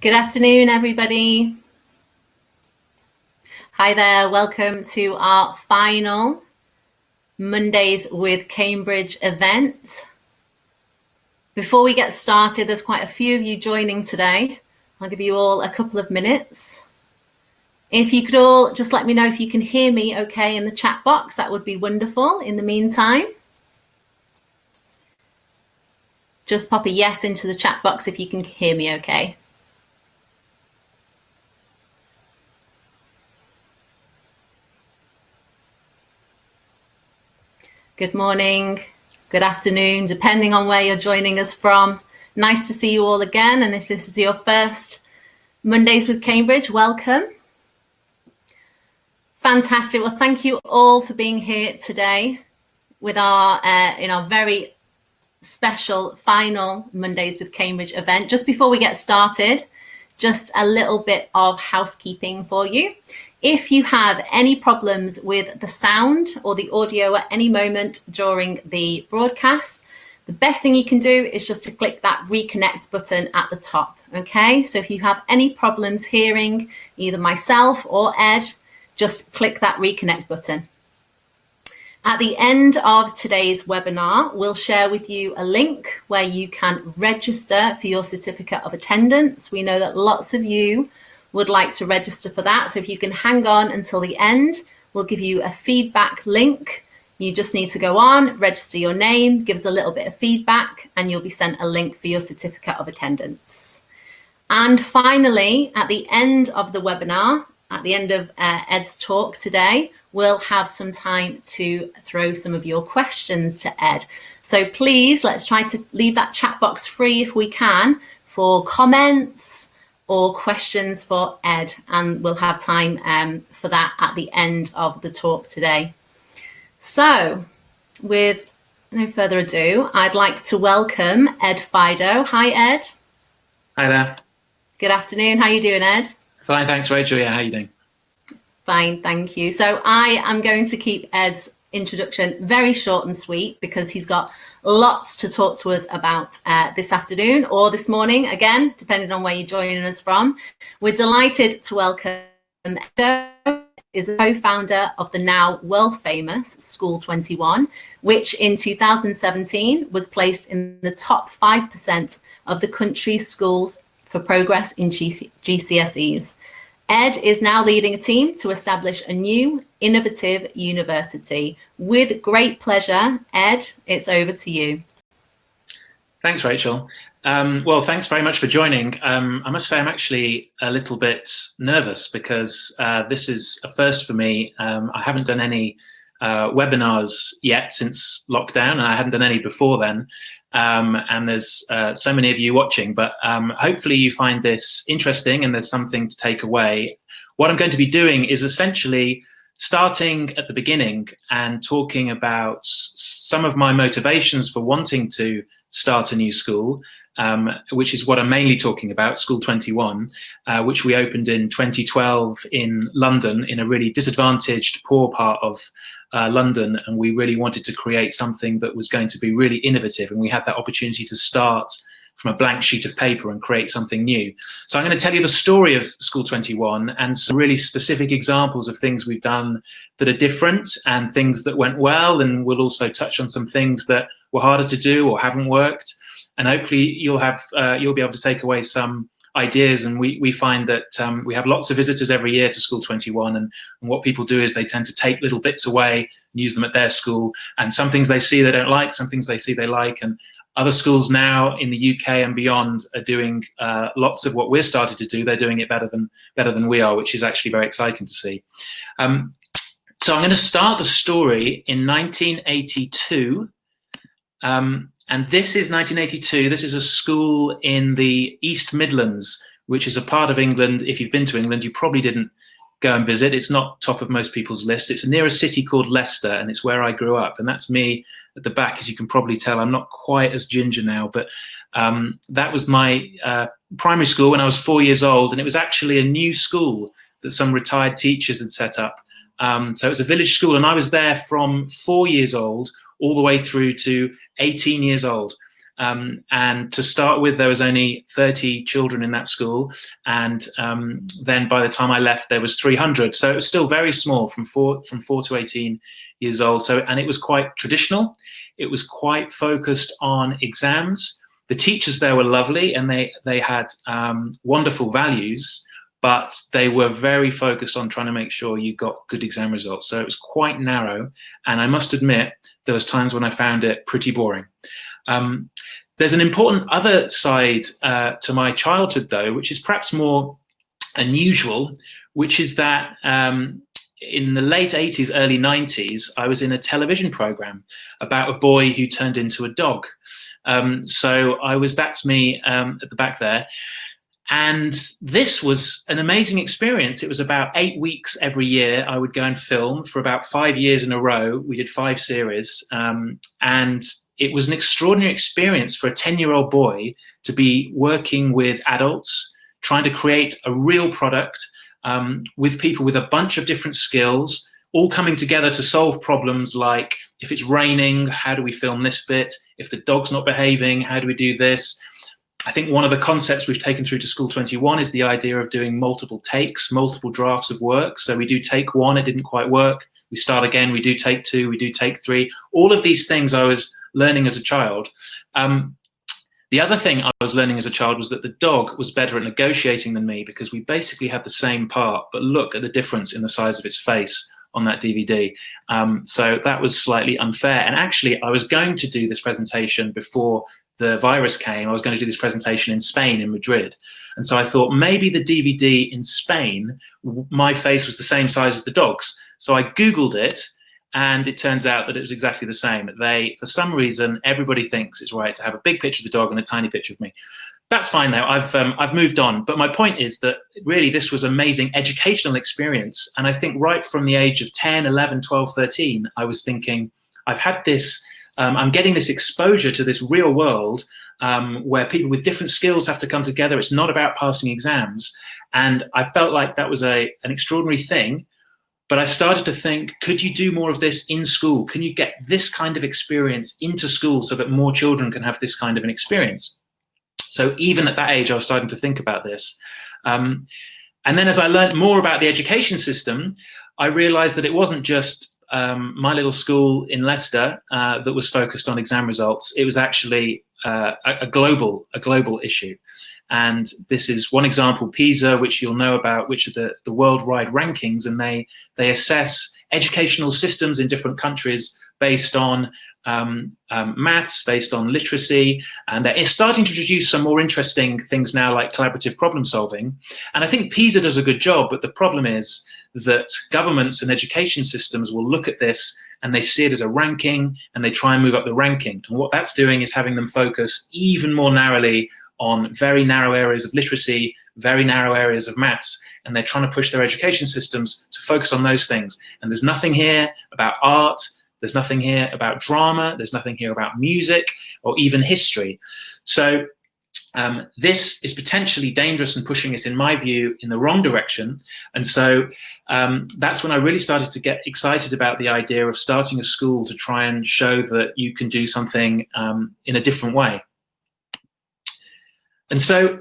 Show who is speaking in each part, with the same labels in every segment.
Speaker 1: Good afternoon, everybody. Hi there, welcome to our final Mondays with Cambridge event. Before we get started, there's quite a few of you joining today. I'll give you all a couple of minutes. If you could all just let me know if you can hear me okay in the chat box, that would be wonderful. In the meantime, just pop a yes into the chat box if you can hear me okay. Good morning, good afternoon, depending on where you're joining us from. Nice to see you all again. And if this is your first Mondays with Cambridge, welcome. Fantastic. Well, thank you all for being here today with our in our very special final Mondays with Cambridge event. Just before we get started, just a little bit of housekeeping for you. If you have any problems with the sound or the audio at any moment during the broadcast, the best thing you can do is just to click that reconnect button at the top, okay? So if you have any problems hearing either myself or Ed, just click that reconnect button. At the end of today's webinar, we'll share with you a link where you can register for your certificate of attendance. We know that lots of you would like to register for that. So if you can hang on until the end, we'll give you a feedback link. You just need to go on, register your name, give us a little bit of feedback, and you'll be sent a link for your certificate of attendance. And finally, at the end of the webinar, at the end of Ed's talk today, we'll have some time to throw some of your questions to Ed. So please, let's try to leave that chat box free if we can for comments or questions for Ed, and we'll have time for that at the end of the talk today. So with no further ado, I'd like to welcome Ed Fidoe. Hi, Ed.
Speaker 2: Hi there.
Speaker 1: Good afternoon. How are you doing, Ed?
Speaker 2: Fine, thanks, Rachel. Yeah, how are you doing?
Speaker 1: Fine, thank you. So I am going to keep Ed's introduction very short and sweet because he's got lots to talk to us about this afternoon or this morning, again, depending on where you're joining us from. We're delighted to welcome Ed, is a co-founder of the now world-famous School 21, which in 2017 was placed in the top 5% of the country's schools for progress in GCSEs. Ed is now leading a team to establish a new, innovative university. With great pleasure, Ed, it's over to you.
Speaker 2: Thanks, Rachel. Well, thanks very much for joining. I must say I'm actually a little bit nervous because this is a first for me. I haven't done any webinars yet since lockdown, and I hadn't done any before then. And there's so many of you watching, but hopefully you find this interesting and there's something to take away. What I'm going to be doing is essentially starting at the beginning and talking about some of my motivations for wanting to start a new school, which is what I'm mainly talking about, School 21, which we opened in 2012 in London, in a really disadvantaged, poor part of London, and we really wanted to create something that was going to be really innovative, and we had that opportunity to start from a blank sheet of paper and create something new. So I'm going to tell you the story of School 21 and some really specific examples of things we've done that are different and things that went well, and we'll also touch on some things that were harder to do or haven't worked, and hopefully you'll be able to take away some ideas. And we find that we have lots of visitors every year to School 21, and what people do is they tend to take little bits away and use them at their school, and some things they see they don't like, some things they see they like, and other schools now in the UK and beyond are doing lots of what we're starting to do. They're doing it better than we are, which is actually very exciting to see. So I'm going to start the story in 1982. And this is 1982. This is a school in the East Midlands, which is a part of England. If you've been to England, you probably didn't go and visit. It's not top of most people's lists. It's near a city called Leicester, and it's where I grew up. And that's me at the back, as you can probably tell. I'm not quite as ginger now, but that was my primary school when I was 4 years old. And it was actually a new school that some retired teachers had set up. So it was a village school, and I was there from 4 years old all the way through to 18 years old. And to start with, there was only 30 children in that school. And then by the time I left, there was 300. So it was still very small, from 4 to 18 years old. So, and it was quite traditional. It was quite focused on exams. The teachers there were lovely, and they had wonderful values, but they were very focused on trying to make sure you got good exam results. So it was quite narrow. And I must admit, there was times when I found it pretty boring. There's an important other side to my childhood, though, which is perhaps more unusual, which is that in the late 80s, early 90s, I was in a television program about a boy who turned into a dog. So that's me at the back there. And this was an amazing experience. It was about 8 weeks every year. I would go and film for about 5 years in a row. We did 5 series. And it was an extraordinary experience for a 10-year-old boy to be working with adults, trying to create a real product with people with a bunch of different skills, all coming together to solve problems like, if it's raining, how do we film this bit? If the dog's not behaving, how do we do this? I think one of the concepts we've taken through to School 21 is the idea of doing multiple takes, multiple drafts of work. So we do take 1, it didn't quite work. We start again, we do take 2, we do take 3. All of these things I was learning as a child. The other thing I was learning as a child was that the dog was better at negotiating than me, because we basically had the same part, but look at the difference in the size of its face on that DVD. So that was slightly unfair. And actually, I was going to do this presentation before the virus came. I was going to do this presentation in Spain, in Madrid. And so I thought maybe the DVD in Spain, my face was the same size as the dog's. So I Googled it, and it turns out that it was exactly the same. For some reason, everybody thinks it's right to have a big picture of the dog and a tiny picture of me. That's fine though, I've moved on. But my point is that really this was an amazing educational experience. And I think right from the age of 10, 11, 12, 13, I was thinking, I've had this, I'm getting this exposure to this real world where people with different skills have to come together. It's not about passing exams. And I felt like that was an extraordinary thing. But I started to think, could you do more of this in school? Can you get this kind of experience into school so that more children can have this kind of an experience? So even at that age, I was starting to think about this. And then as I learned more about the education system, I realized that it wasn't just my little school in Leicester that was focused on exam results. It was actually a global issue. And this is one example, PISA, which you'll know about, which are the worldwide rankings, and they assess educational systems in different countries based on maths, based on literacy, and they're starting to introduce some more interesting things now, like collaborative problem solving. And I think PISA does a good job, but the problem is that governments and education systems will look at this and they see it as a ranking, and they try and move up the ranking. And what that's doing is having them focus even more narrowly on very narrow areas of literacy, very narrow areas of maths, and they're trying to push their education systems to focus on those things. And there's nothing here about art, there's nothing here about drama, there's nothing here about music or even history. So this is potentially dangerous and pushing us, in my view, in the wrong direction. And so that's when I really started to get excited about the idea of starting a school to try and show that you can do something in a different way. And so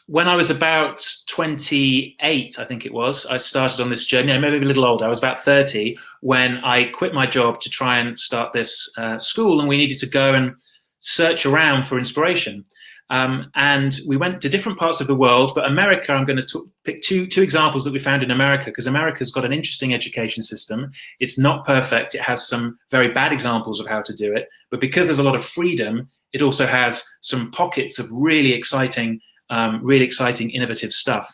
Speaker 2: when I was about 28, I think it was, I started on this journey. Maybe a little older. I was about 30 when I quit my job to try and start this school, and we needed to go and search around for inspiration. And we went to different parts of the world, but America, I'm going to pick two examples that we found in America, because America's got an interesting education system. It's not perfect. It has some very bad examples of how to do it, but because there's a lot of freedom, it also has some pockets of really exciting, innovative stuff.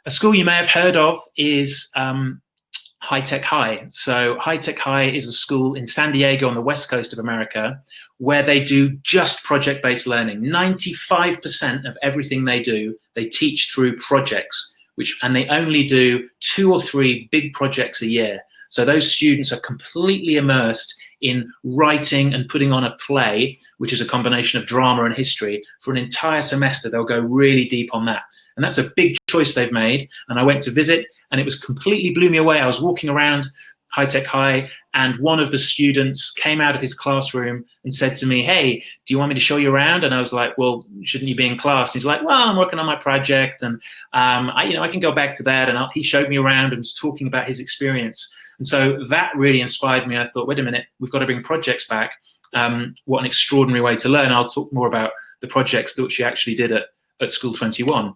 Speaker 2: A school you may have heard of is High Tech High. So High Tech High is a school in San Diego on the west coast of America where they do just project-based learning. 95% of everything they do, they teach through projects, and they only do 2 or 3 big projects a year. So those students are completely immersed in writing and putting on a play, which is a combination of drama and history, for an entire semester. They'll go really deep on that. And that's a big choice they've made. And I went to visit, and it was completely blew me away. I was walking around high-tech high, and one of the students came out of his classroom and said to me, "Hey, do you want me to show you around?" And I was like, "Well, shouldn't you be in class?" And he's like, "Well, I'm working on my project, and I can go back to that." And he showed me around and was talking about his experience. And so that really inspired me. I thought, wait a minute, we've got to bring projects back. What an extraordinary way to learn. I'll talk more about the projects that she actually did at School 21.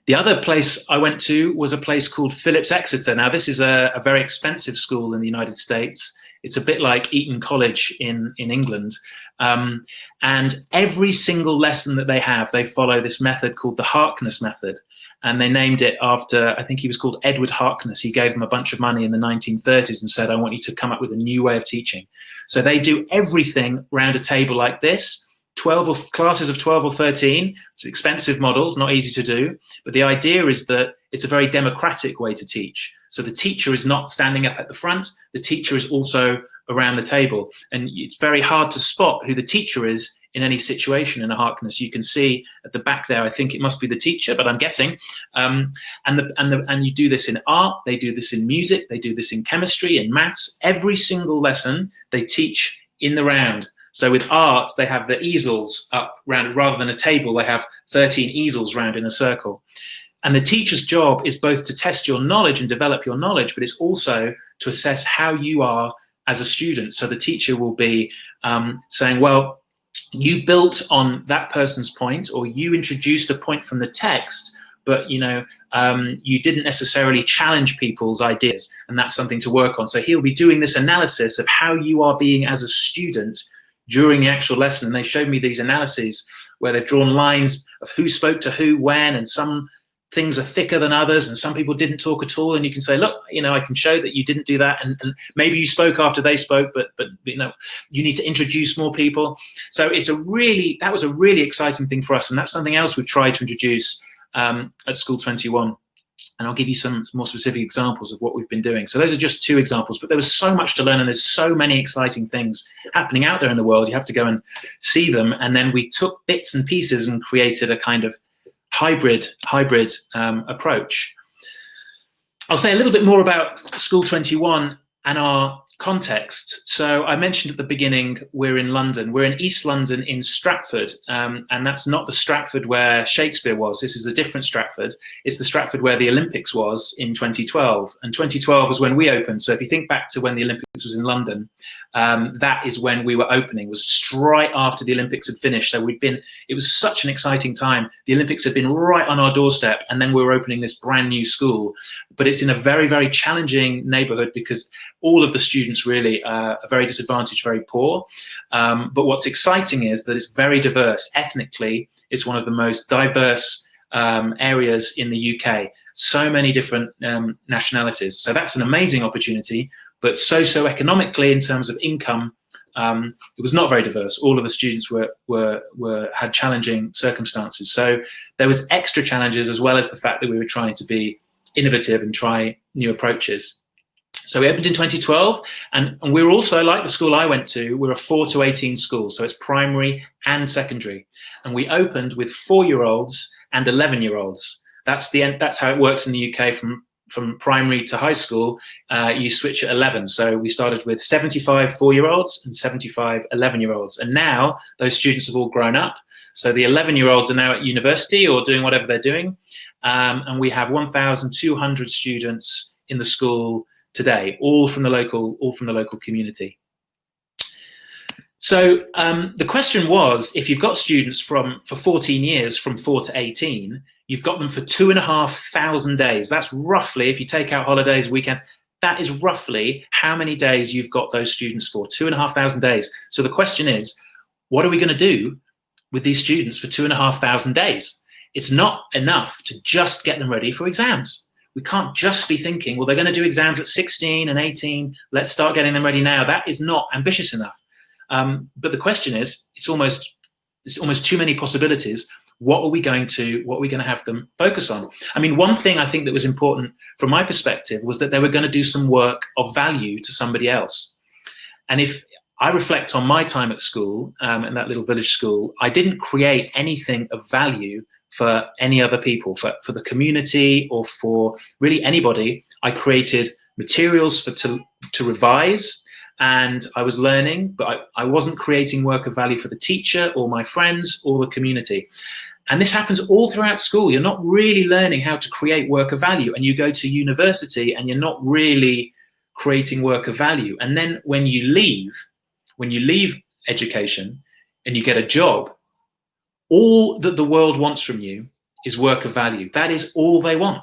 Speaker 2: The other place I went to was a place called Phillips Exeter. Now, this is a very expensive school in the United States. It's a bit like Eton College in England. And every single lesson that they follow this method called the Harkness method. And they named it after, I think he was called Edward Harkness. He gave them a bunch of money in the 1930s and said, "I want you to come up with a new way of teaching." So they do everything around a table like this. Classes of 12 or 13. It's expensive models, not easy to do. But the idea is that it's a very democratic way to teach. So the teacher is not standing up at the front. The teacher is also around the table. And it's very hard to spot who the teacher is in any situation in a Harkness. You can see at the back there, I think it must be the teacher, but I'm guessing. And you do this in art. They do this in music. They do this in chemistry, in maths. Every single lesson they teach in the round. So with art, they have the easels up round, rather than a table, they have 13 easels round in a circle. And the teacher's job is both to test your knowledge and develop your knowledge, but it's also to assess how you are as a student. So the teacher will be saying, well, you built on that person's point, or you introduced a point from the text, but you didn't necessarily challenge people's ideas, and that's something to work on. So he'll be doing this analysis of how you are being as a student during the actual lesson. And they showed me these analyses where they've drawn lines of who spoke to who when, and some things are thicker than others, and some people didn't talk at all. And you can say, look, I can show that you didn't do that, and maybe you spoke after they spoke, but you need to introduce more people. So that was a really exciting thing for us, and that's something else we've tried to introduce at School 21. And I'll give you some more specific examples of what we've been doing. So those are just two examples, but there was so much to learn, and there's so many exciting things happening out there in the world. You have to go and see them. And then we took bits and pieces and created a kind of hybrid approach. I'll say a little bit more about School 21 and our context. So I mentioned at the beginning, we're in London. We're in East London in Stratford, and that's not the Stratford where Shakespeare was. This is a different Stratford. It's the Stratford where the Olympics was in 2012, and 2012 was when we opened. So if you think back to when the Olympics was in London, that is when we were opening. It was straight after the Olympics had finished. So it was such an exciting time. The Olympics had been right on our doorstep, and then we were opening this brand new school. But it's in a very, very challenging neighborhood because all of the students really are very disadvantaged, very poor. But what's exciting is that it's very diverse. Ethnically, it's one of the most diverse areas in the UK. So many different nationalities. So that's an amazing opportunity. But socioeconomically, in terms of income, it was not very diverse. All of the students had challenging circumstances. So there was extra challenges, as well as the fact that we were trying to be innovative and try new approaches. So we opened in 2012, and we're also, like the school I went to, we're a 4 to 18 school. So it's primary and secondary. And we opened with 4-year-olds and 11-year-olds. That's how it works in the UK from primary to high school. You switch at 11. So we started with 75 4-year-olds and 75 11-year-olds. And now those students have all grown up. So the 11-year-olds are now at university or doing whatever they're doing. And we have 1,200 students in the school today, all from the local community. So the question was, if you've got students for 14 years, from 4 to 18, you've got them for 2,500 days. That's roughly, if you take out holidays, weekends, that is roughly how many days you've got those students for, 2,500 days. So the question is, what are we going to do with these students for 2,500 days? It's not enough to just get them ready for exams. We can't just be thinking, well, they're going to do exams at 16 and 18. Let's start getting them ready now. That is not ambitious enough. But the question is, it's almost too many possibilities. What are we going to have them focus on? I mean, one thing I think that was important from my perspective was that they were going to do some work of value to somebody else. And if I reflect on my time at school, in that little village school, I didn't create anything of value for any other people, for the community or for really anybody. I created materials to revise, and I was learning, but I wasn't creating work of value for the teacher or my friends or the community. And this happens all throughout school. You're not really learning how to create work of value, and you go to university and you're not really creating work of value. And then when you leave education and you get a job, all that the world wants from you is work of value. That is all they want.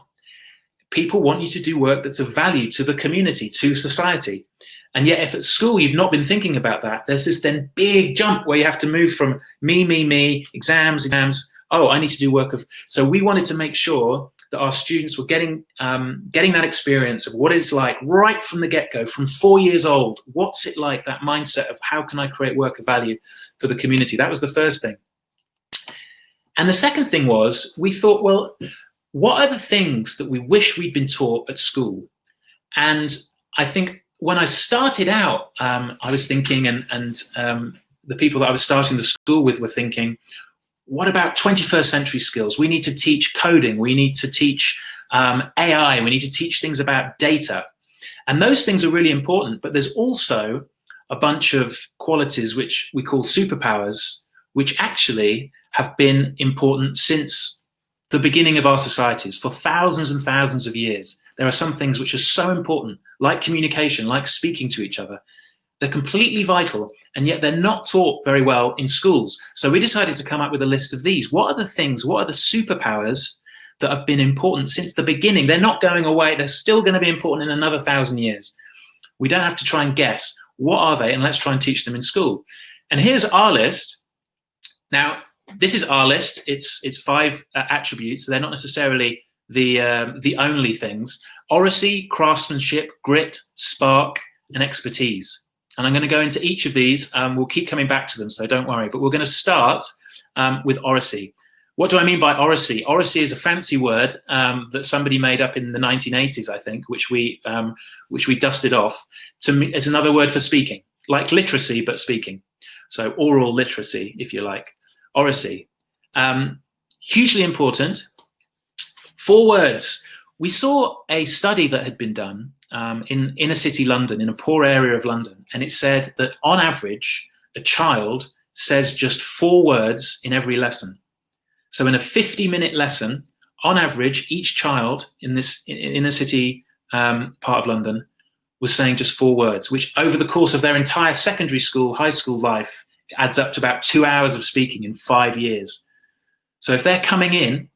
Speaker 2: People want you to do work that's of value to the community, to society. And yet if at school you've not been thinking about that, there's this then big jump where you have to move from me, exams. Oh, I need to do work of. So we wanted to make sure that our students were getting that experience of what it's like right from the get-go, from 4 years old. What's it like, that mindset of how can I create work of value for the community? That was the first thing. And the second thing was, we thought, well, what are the things that we wish we'd been taught at school? And I think when I started out, I was thinking, and the people that I was starting the school with were thinking, what about 21st century skills? We need to teach coding. We need to teach AI. We need to teach things about data. And those things are really important. But there's also a bunch of qualities which we call superpowers, which actually have been important since the beginning of our societies for thousands and thousands of years. There are some things which are so important, like communication, like speaking to each other. They're completely vital, and yet they're not taught very well in schools. So we decided to come up with a list of these. What are the things, what are the superpowers that have been important since the beginning? They're not going away. They're still going to be important in another 1,000 years. We don't have to try and guess what are they, and let's try and teach them in school. And here's our list. Now, this is our list. It's 5 attributes. They're not necessarily the only things. Oracy, craftsmanship, grit, spark, and expertise. And I'm going to go into each of these. We'll keep coming back to them, so don't worry. But we're going to start with Oracy. What do I mean by Oracy? Oracy is a fancy word that somebody made up in the 1980s, I think, which we dusted off. It's another word for speaking, like literacy, but speaking. So oral literacy, if you like. Oracy. Hugely important. 4 words. We saw a study that had been done in inner city London, in a poor area of London, and it said that on average, a child says just 4 words in every lesson. So in a 50-minute lesson, on average, each child in this inner city part of London was saying just 4 words, which over the course of their entire secondary school, high school life, adds up to about 2 hours of speaking in 5 years. So if they're coming in,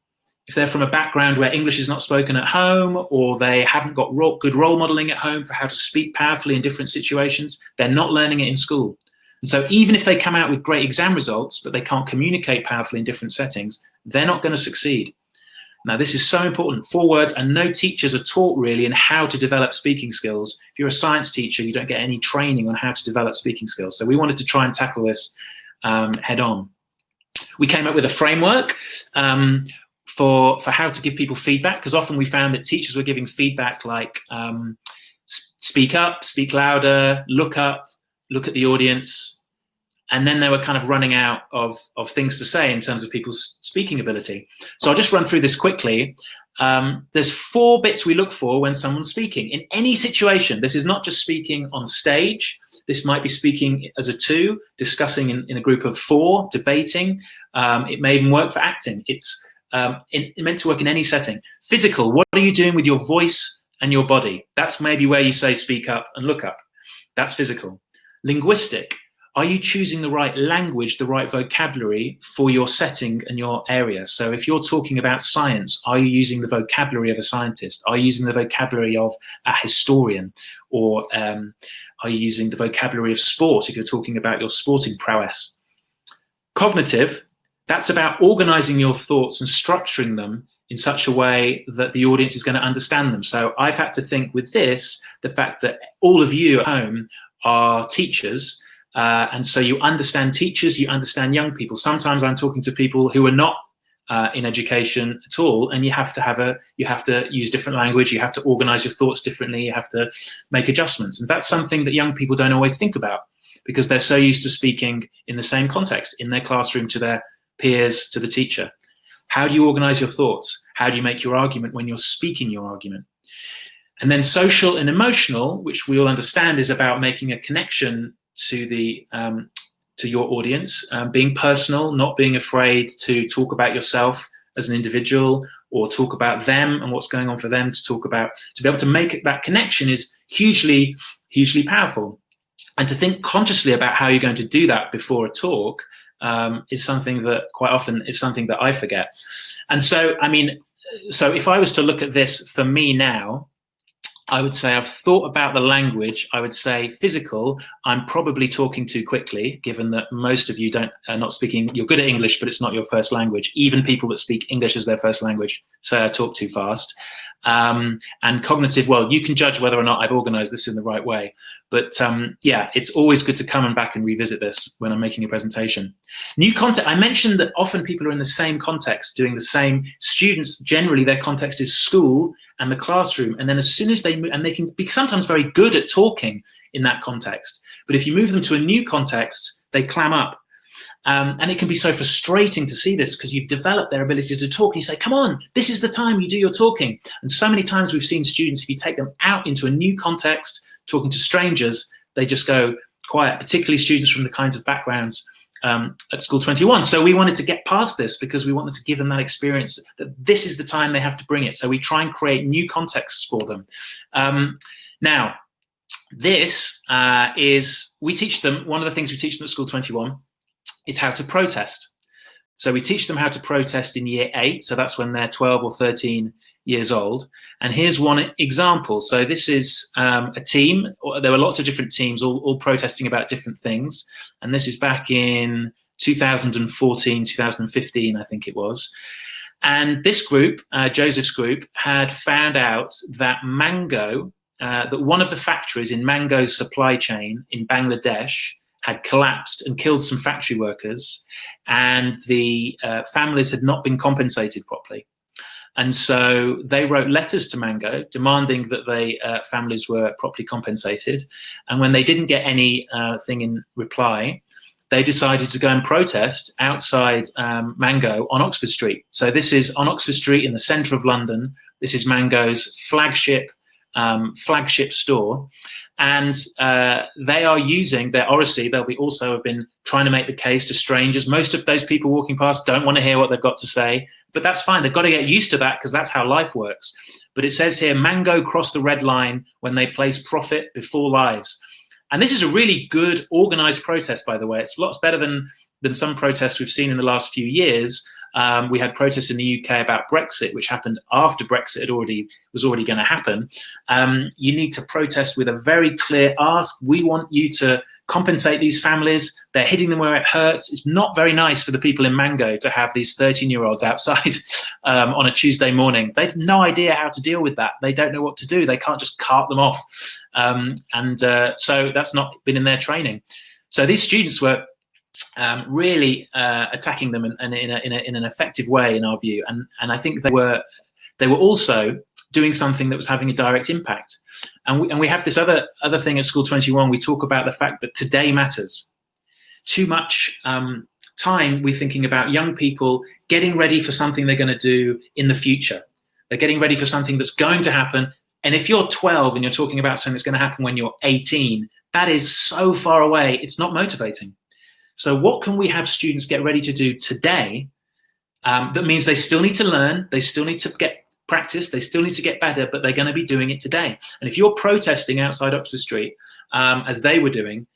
Speaker 2: if they're from a background where English is not spoken at home, or they haven't got good role modeling at home for how to speak powerfully in different situations, they're not learning it in school. And so even if they come out with great exam results, but they can't communicate powerfully in different settings, they're not going to succeed. Now, this is so important. 4 words, and no teachers are taught really in how to develop speaking skills. If you're a science teacher, you don't get any training on how to develop speaking skills. So we wanted to try and tackle this head on. We came up with a framework for how to give people feedback, because often we found that teachers were giving feedback like speak up, speak louder, look up, look at the audience, and then they were kind of running out of things to say in terms of people's speaking ability. So I'll just run through this quickly. There's 4 bits we look for when someone's speaking in any situation. This is not just speaking on stage. This might be speaking as a 2, discussing in a group of 4, debating. It may even work for acting. It's meant to work in any setting. Physical, what are you doing with your voice and your body? That's maybe where you say speak up and look up. That's physical. Linguistic, are you choosing the right language, the right vocabulary for your setting and your area? So if you're talking about science, are you using the vocabulary of a scientist? Are you using the vocabulary of a historian? Or are you using the vocabulary of sport if you're talking about your sporting prowess? Cognitive, that's about organizing your thoughts and structuring them in such a way that the audience is going to understand them. So I've had to think with this, the fact that all of you at home are teachers, and so you understand teachers, you understand young people. Sometimes I'm talking to people who are not in education at all, and you have to use different language, you have to organize your thoughts differently, you have to make adjustments. And that's something that young people don't always think about, because they're so used to speaking in the same context, in their classroom, to their peers, to the teacher. How do you organize your thoughts? How do you make your argument when you're speaking your argument? And then social and emotional, which we all understand is about making a connection to the to your audience, being personal, not being afraid to talk about yourself as an individual or talk about them and what's going on for them, to be able to make that connection is hugely, hugely powerful. And to think consciously about how you're going to do that before a talk is something that quite often is something that I forget. And so, I mean, so if I was to look at this for me now, I would say I've thought about the language. I would say physical, I'm probably talking too quickly, given that most of you are not speaking, you're good at English, but it's not your first language. Even people that speak English as their first language say I talk too fast. And cognitive, well, you can judge whether or not I've organized this in the right way. But yeah, it's always good to come back and revisit this when I'm making a presentation. New content, I mentioned that often people are in the same context, doing the same. Students, generally their context is school and the classroom. And then as soon as they move, and they can be sometimes very good at talking in that context. But if you move them to a new context, they clam up. And it can be so frustrating to see this because you've developed their ability to talk. You say, come on, this is the time you do your talking. And so many times we've seen students, if you take them out into a new context, talking to strangers, they just go quiet, particularly students from the kinds of backgrounds at School 21. So we wanted to get past this because we wanted to give them that experience that this is the time they have to bring it. So we try and create new contexts for them. Now, this we teach them, one of the things we teach them at School 21 is how to protest. So we teach them how to protest in year 8. So that's when they're 12 or 13 years old. And here's one example. So this is a team. There were lots of different teams all protesting about different things. And this is back in 2014, 2015, I think it was. And this group, Joseph's group, had found out that mango, that one of the factories in mango's supply chain in Bangladesh had collapsed and killed some factory workers, and the families had not been compensated properly. And so they wrote letters to Mango demanding that they families were properly compensated. And when they didn't get anything in reply, they decided to go and protest outside Mango on Oxford Street. So this is on Oxford Street in the centre of London. This is Mango's flagship store. And they are using their Oracy. They'll be also have been trying to make the case to strangers. Most of those people walking past don't want to hear what they've got to say, but that's fine. They've got to get used to that because that's how life works. But it says here, Mango crossed the red line when they place profit before lives. And this is a really good organized protest, by the way. It's lots better than some protests we've seen in the last few years. We had protests in the UK about Brexit, which happened after Brexit was already going to happen. You need to protest with a very clear ask. We want you to compensate these families. They're hitting them where it hurts. It's not very nice for the people in Mango to have these 13-year-olds outside on a Tuesday morning. They have no idea how to deal with that. They don't know what to do. They can't just cart them off. So that's not been in their training. So these students were really attacking them in an effective way, in our view, and I think they were also doing something that was having a direct impact. And we have this other thing at School 21. We talk about the fact that today matters. Too much time we're thinking about young people getting ready for something they're going to do in the future. They're getting ready for something that's going to happen. And if you're 12 and you're talking about something that's going to happen when you're 18, that is so far away. It's not motivating. So what can we have students get ready to do today? That means they still need to learn, they still need to get practice, they still need to get better, but they're going to be doing it today. And if you're protesting outside Oxford Street, as they were doing,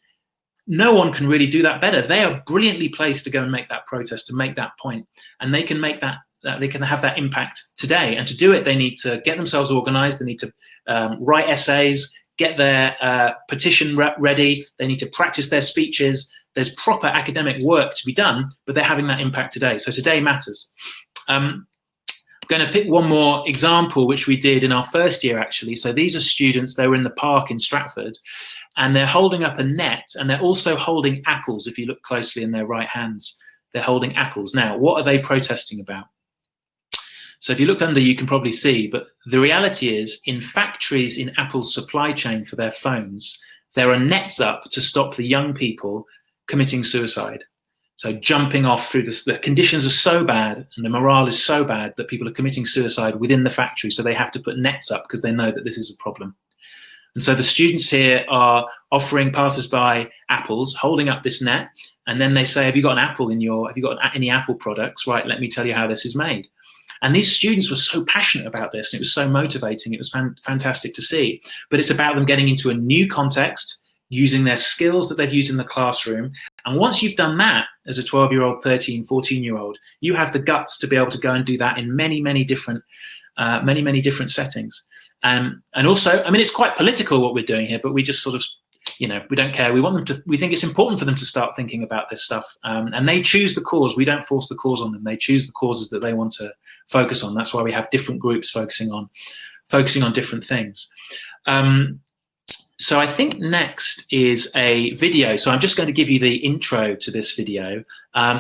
Speaker 2: no one can really do that better. They are brilliantly placed to go and make that protest, to make that point. And they can make that, they can have that impact today. And to do it, they need to get themselves organized, they need to write essays, get their petition ready, they need to practice their speeches. There's proper academic work to be done, but they're having that impact today. So today matters. I'm going to pick one more example, which we did in our first year, actually. So these are students, they were in the park in Stratford, and they're holding up a net, and they're also holding apples. If you look closely in their right hands, they're holding apples. Now, what are they protesting about? So if you look under, you can probably see, but the reality is in factories in Apple's supply chain for their phones, there are nets up to stop the young people committing suicide. So jumping off through this, the conditions are so bad and the morale is so bad that people are committing suicide within the factory. So they have to put nets up because they know that this is a problem. And so the students here are offering passers-by apples, holding up this net, and then they say, have you got any Apple products? Right, let me tell you how this is made. And these students were so passionate about this, and it was so motivating. It was fantastic to see. But it's about them getting into a new context, using their skills that they've used in the classroom. And once you've done that as a 12-year-old, 13, 14-year-old, you have the guts to be able to go and do that in many, many different settings. And also, I mean, it's quite political what we're doing here, but we just sort of, we don't care. We think it's important for them to start thinking about this stuff. And they choose the cause. We don't force the cause on them. They choose the causes that they want to focus on. That's why we have different groups focusing on different things. So I think next is a video. So I'm just going to give you the intro to this video.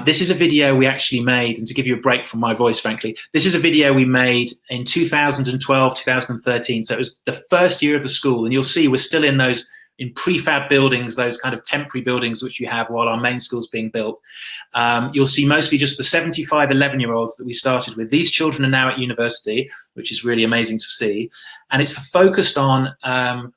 Speaker 2: This is a video we actually made, and to give you a break from my voice, frankly, this is a video we made in 2012, 2013. So it was the first year of the school, and you'll see we're still in prefab buildings, those kind of temporary buildings which you have while our main school's being built. You'll see mostly just the 75 11-year-olds that we started with. These children are now at university, which is really amazing to see. And it's focused on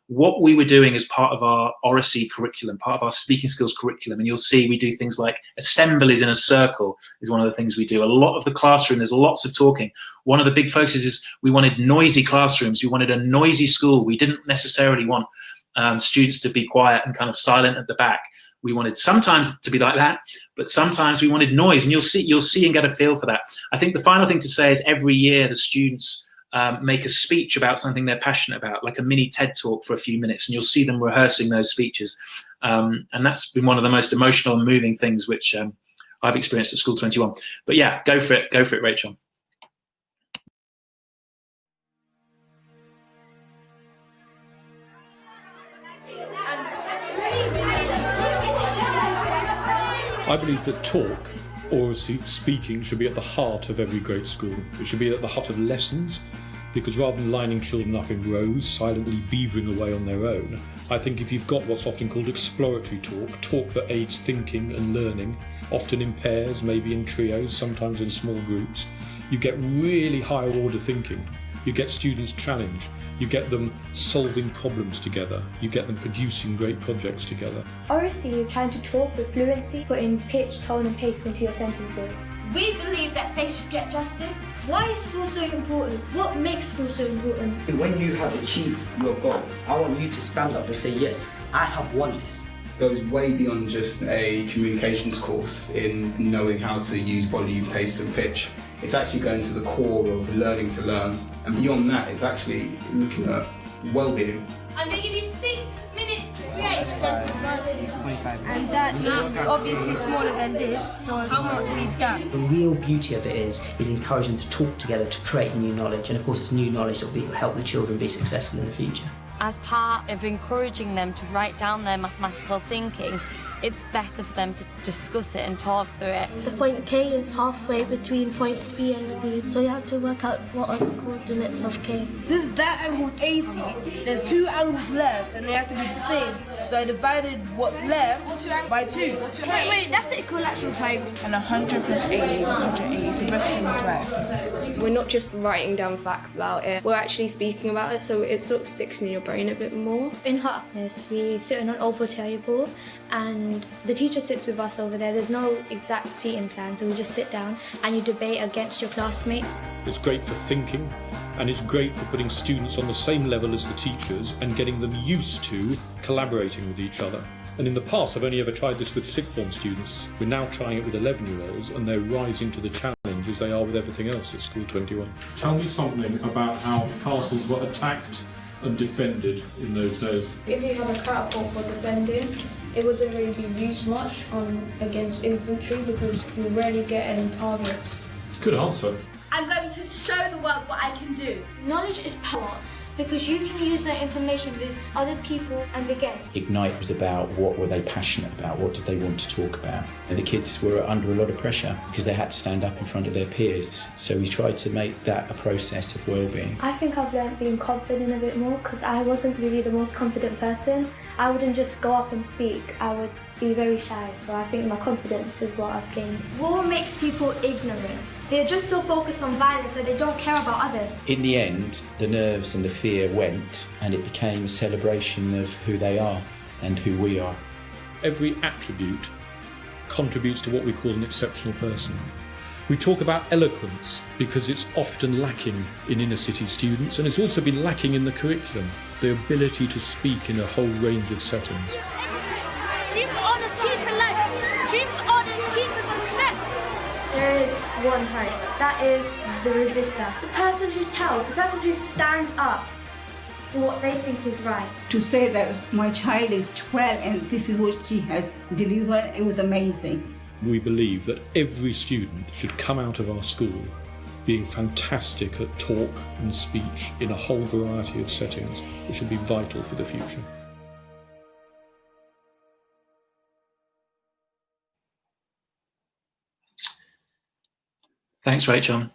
Speaker 2: what we were doing as part of our Oracy curriculum, part of our speaking skills curriculum. And you'll see we do things like assemblies in a circle is one of the things we do. A lot of the classroom, there's lots of talking. One of the big focuses is we wanted noisy classrooms. We wanted a noisy school. We didn't necessarily want students to be quiet and kind of silent at the back. We wanted sometimes to be like that, but sometimes we wanted noise, and you'll see and get a feel for that. I think the final thing to say is every year the students make a speech about something they're passionate about, like a mini TED talk for a few minutes, and you'll see them rehearsing those speeches. And that's been one of the most emotional and moving things which I've experienced at School 21. But yeah, go for it, Rachel.
Speaker 3: I believe that talk, or speaking, should be at the heart of every great school. It should be at the heart of lessons, because rather than lining children up in rows, silently beavering away on their own, I think if you've got what's often called exploratory talk that aids thinking and learning, often in pairs, maybe in trios, sometimes in small groups, you get really higher order thinking. You get students challenged. You get them solving problems together. You get them producing great projects together.
Speaker 4: Oracy is trying to talk with fluency, putting pitch, tone and pace into your sentences.
Speaker 5: We believe that they should get justice.
Speaker 6: Why is school so important? What makes school so important?
Speaker 7: When you have achieved your goal, I want you to stand up and say, yes, I have won this.
Speaker 8: Goes way beyond just a communications course in knowing how to use volume, pace and pitch. It's actually going to the core of learning to learn, and beyond that it's actually looking at well-being.
Speaker 5: I'm going to give you 6 minutes to create.
Speaker 6: And that is obviously smaller than this, so how much we've done.
Speaker 7: The real beauty of it is encouraging them to talk together to create new knowledge, and of course it's new knowledge that will help the children be successful in the future.
Speaker 9: As part of encouraging them to write down their mathematical thinking, it's better for them to discuss it and talk through it.
Speaker 6: The point K is halfway between points B and C, so you have to work out what are the coordinates of K.
Speaker 10: Since that angle is 80, there's 2 angles left and they have to be the same. So I divided what's left by 2.
Speaker 6: Wait, that's the equilateral triangle.
Speaker 10: And 100 plus 80 is 180, so both things right.
Speaker 11: We're not just writing down facts about it, we're actually speaking about it, so it sort of sticks in your brain a bit more.
Speaker 4: In Harkness, we sit on an oval table and the teacher sits with us over there. There's no exact seating plan, so we just sit down and you debate against your classmates.
Speaker 3: It's great for thinking, and it's great for putting students on the same level as the teachers and getting them used to collaborating with each other. And in the past, I've only ever tried this with sixth form students. We're now trying it with 11-year-olds, and they're rising to the challenge as they are with everything else at School 21.
Speaker 12: Tell me something about how castles were attacked and defended in those days.
Speaker 13: If you had a catapult for defending, it wouldn't really be used much against infantry because you rarely get any targets.
Speaker 12: Good answer.
Speaker 5: I'm going to show the world what I can do.
Speaker 6: Knowledge is power, because you can use that information with other people and against.
Speaker 14: Ignite was about what were they passionate about, what did they want to talk about. And the kids were under a lot of pressure because they had to stand up in front of their peers. So we tried to make that a process of well-being.
Speaker 4: I think I've learned being confident a bit more because I wasn't really the most confident person. I wouldn't just go up and speak. I would
Speaker 6: be very shy, so I think my confidence is what I've gained.
Speaker 4: War makes people ignorant. They're just so focused on violence that they don't care about others.
Speaker 14: In the end, the nerves and the fear went, and it became a celebration of who they are and who we are.
Speaker 3: Every attribute contributes to what we call an exceptional person. We talk about eloquence because it's often lacking in inner city students, and it's also been lacking in the curriculum, the ability to speak in a whole range of settings.
Speaker 5: Dreams are the key to life. Dreams are the key to success.
Speaker 4: There is one hope. That is the resistor. The person who tells, the person who stands up for what they think is right.
Speaker 15: To say that my child is 12 and this is what she has delivered, it was amazing.
Speaker 3: We believe that every student should come out of our school being fantastic at talk and speech in a whole variety of settings, which will be vital for the future.
Speaker 2: Thanks, Rachel.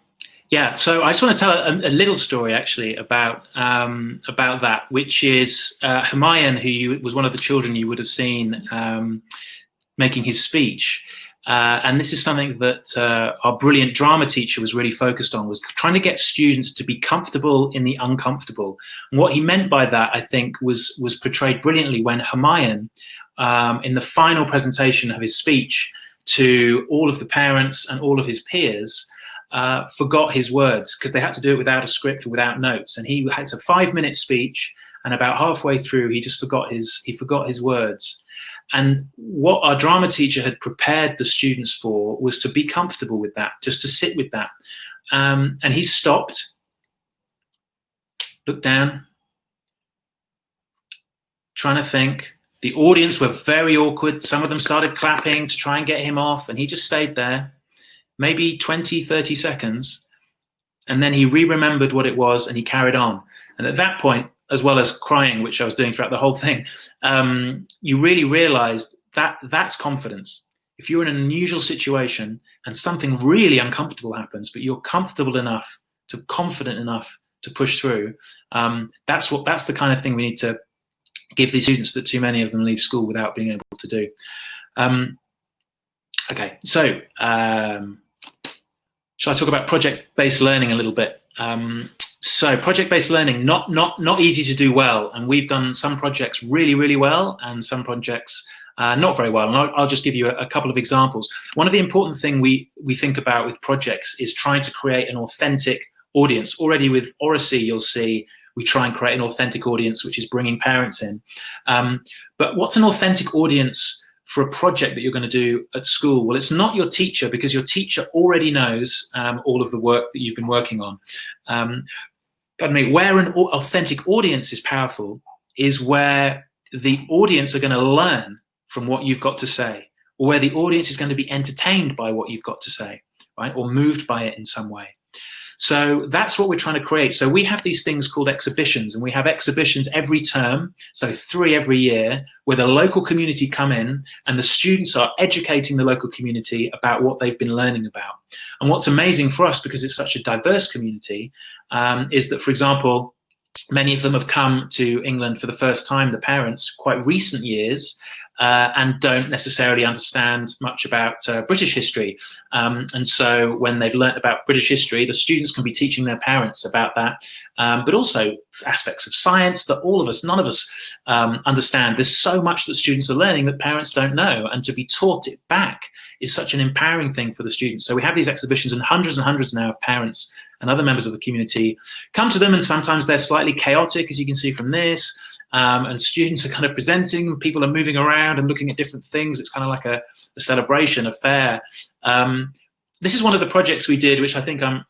Speaker 2: Yeah, so I just want to tell a little story actually about that, which is Humayun, who was one of the children you would have seen making his speech. And this is something that our brilliant drama teacher was really focused on, was trying to get students to be comfortable in the uncomfortable. And what he meant by that, I think, was portrayed brilliantly when Humayun, in the final presentation of his speech to all of the parents and all of his peers, forgot his words because they had to do it without a script or without notes. And he had a 5-minute speech, and about halfway through, he just forgot his words. And what our drama teacher had prepared the students for was to be comfortable with that, just to sit with that. And he stopped, looked down, trying to think. The audience were very awkward. Some of them started clapping to try and get him off, and he just stayed there, maybe 20, 30 seconds. And then he remembered what it was, and he carried on. And at that point, as well as crying, which I was doing throughout the whole thing, you really realized that that's confidence. If you're in an unusual situation and something really uncomfortable happens, but you're comfortable enough, confident enough to push through, that's the kind of thing we need to give these students that too many of them leave school without being able to do. Okay, so shall I talk about project-based learning a little bit? So project-based learning, not easy to do well, and we've done some projects really, really well, and some projects not very well. And I'll just give you a couple of examples. One of the important things we think about with projects is trying to create an authentic audience. Already with Oracy, you'll see we try and create an authentic audience, which is bringing parents in. But what's an authentic audience for a project that you're going to do at school? Well, it's not your teacher, because your teacher already knows all of the work that you've been working on. Where an authentic audience is powerful is where the audience are going to learn from what you've got to say, or where the audience is going to be entertained by what you've got to say, right? Or moved by it in some way. So that's what we're trying to create. So we have these things called exhibitions, and we have exhibitions every term, so 3 every year, where the local community come in and the students are educating the local community about what they've been learning about. And what's amazing for us, because it's such a diverse community, is that, for example, many of them have come to England for the first time, the parents, quite recent years, and don't necessarily understand much about British history. And so when they've learnt about British history, the students can be teaching their parents about that, but also aspects of science that none of us understand. There's so much that students are learning that parents don't know, and to be taught it back is such an empowering thing for the students. So we have these exhibitions, and hundreds now of parents and other members of the community come to them, and sometimes they're slightly chaotic, as you can see from this. And students are kind of presenting, people are moving around and looking at different things. It's kind of like a celebration, a fair. This is one of the projects we did, which I think I'm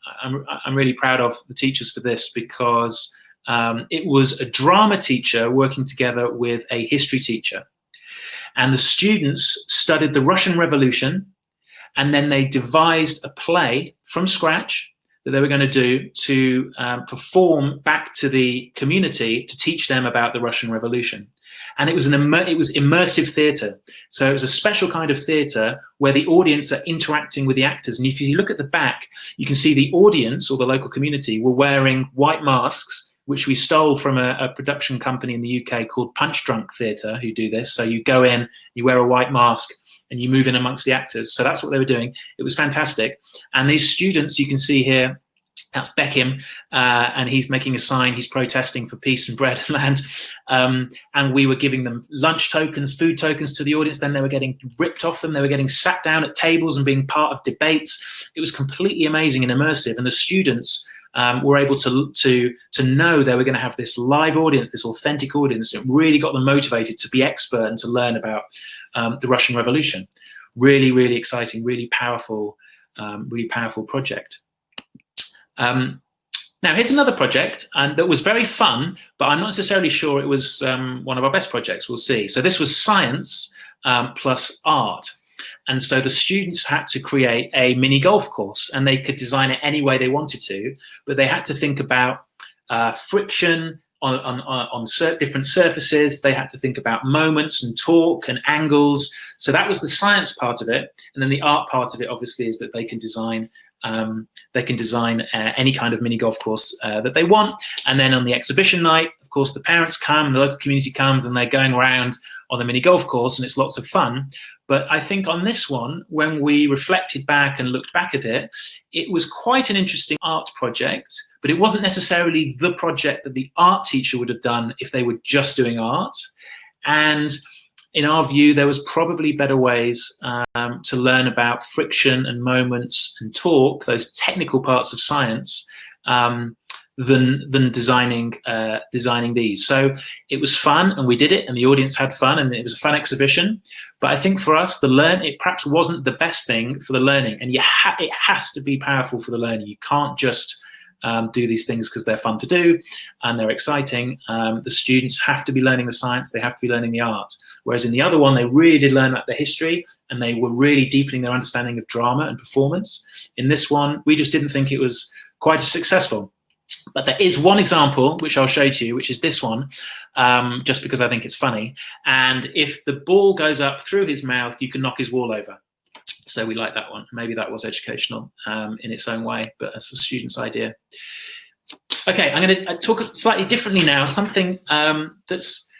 Speaker 2: really proud of the teachers for this, because it was a drama teacher working together with a history teacher. And the students studied the Russian Revolution, and then they devised a play from scratch that they were going to do to perform back to the community to teach them about the Russian Revolution. And it was immersive theatre. So it was a special kind of theatre where the audience are interacting with the actors. And if you look at the back, you can see the audience, or the local community, were wearing white masks which we stole from a production company in the UK called Punch Drunk Theatre, who do this. So you go in, you wear a white mask, and you move in amongst the actors. So that's what they were doing. It was fantastic. And these students, you can see here, that's Beckham, and he's making a sign. He's protesting for peace and bread and land. And we were giving them lunch tokens, food tokens to the audience. Then they were getting ripped off them. They were getting sat down at tables and being part of debates. It was completely amazing and immersive. And the students were able to know they were going to have this live audience, this authentic audience. It really got them motivated to be expert and to learn about the Russian Revolution. Really, really exciting, really powerful project. Now, here's another project that was very fun, but I'm not necessarily sure it was one of our best projects. We'll see. So this was science plus art. And so the students had to create a mini golf course, and they could design it any way they wanted to, but they had to think about friction on different surfaces. They had to think about moments and torque and angles. So that was the science part of it. And then the art part of it, obviously, is that they can design any kind of mini golf course that they want. And then on the exhibition night, of course, the parents come, the local community comes, and they're going around on the mini golf course, and it's lots of fun. But I think on this one, when we reflected back and looked back at it, it was quite an interesting art project, but it wasn't necessarily the project that the art teacher would have done if they were just doing art. And in our view, there was probably better ways to learn about friction and moments and torque, those technical parts of science, than designing these. So it was fun, and we did it, and the audience had fun, and it was a fun exhibition. But I think for us, it perhaps wasn't the best thing for the learning, and it has to be powerful for the learning. You can't just do these things because they're fun to do and they're exciting. The students have to be learning the science, they have to be learning the art. Whereas in the other one, they really did learn about the history, and they were really deepening their understanding of drama and performance. In this one, we just didn't think it was quite as successful. But there is one example, which I'll show to you, which is this one, just because I think it's funny. And if the ball goes up through his mouth, you can knock his wall over. So we like that one. Maybe that was educational in its own way, but that's the student's idea. Okay, I'm going to talk slightly differently now, something that's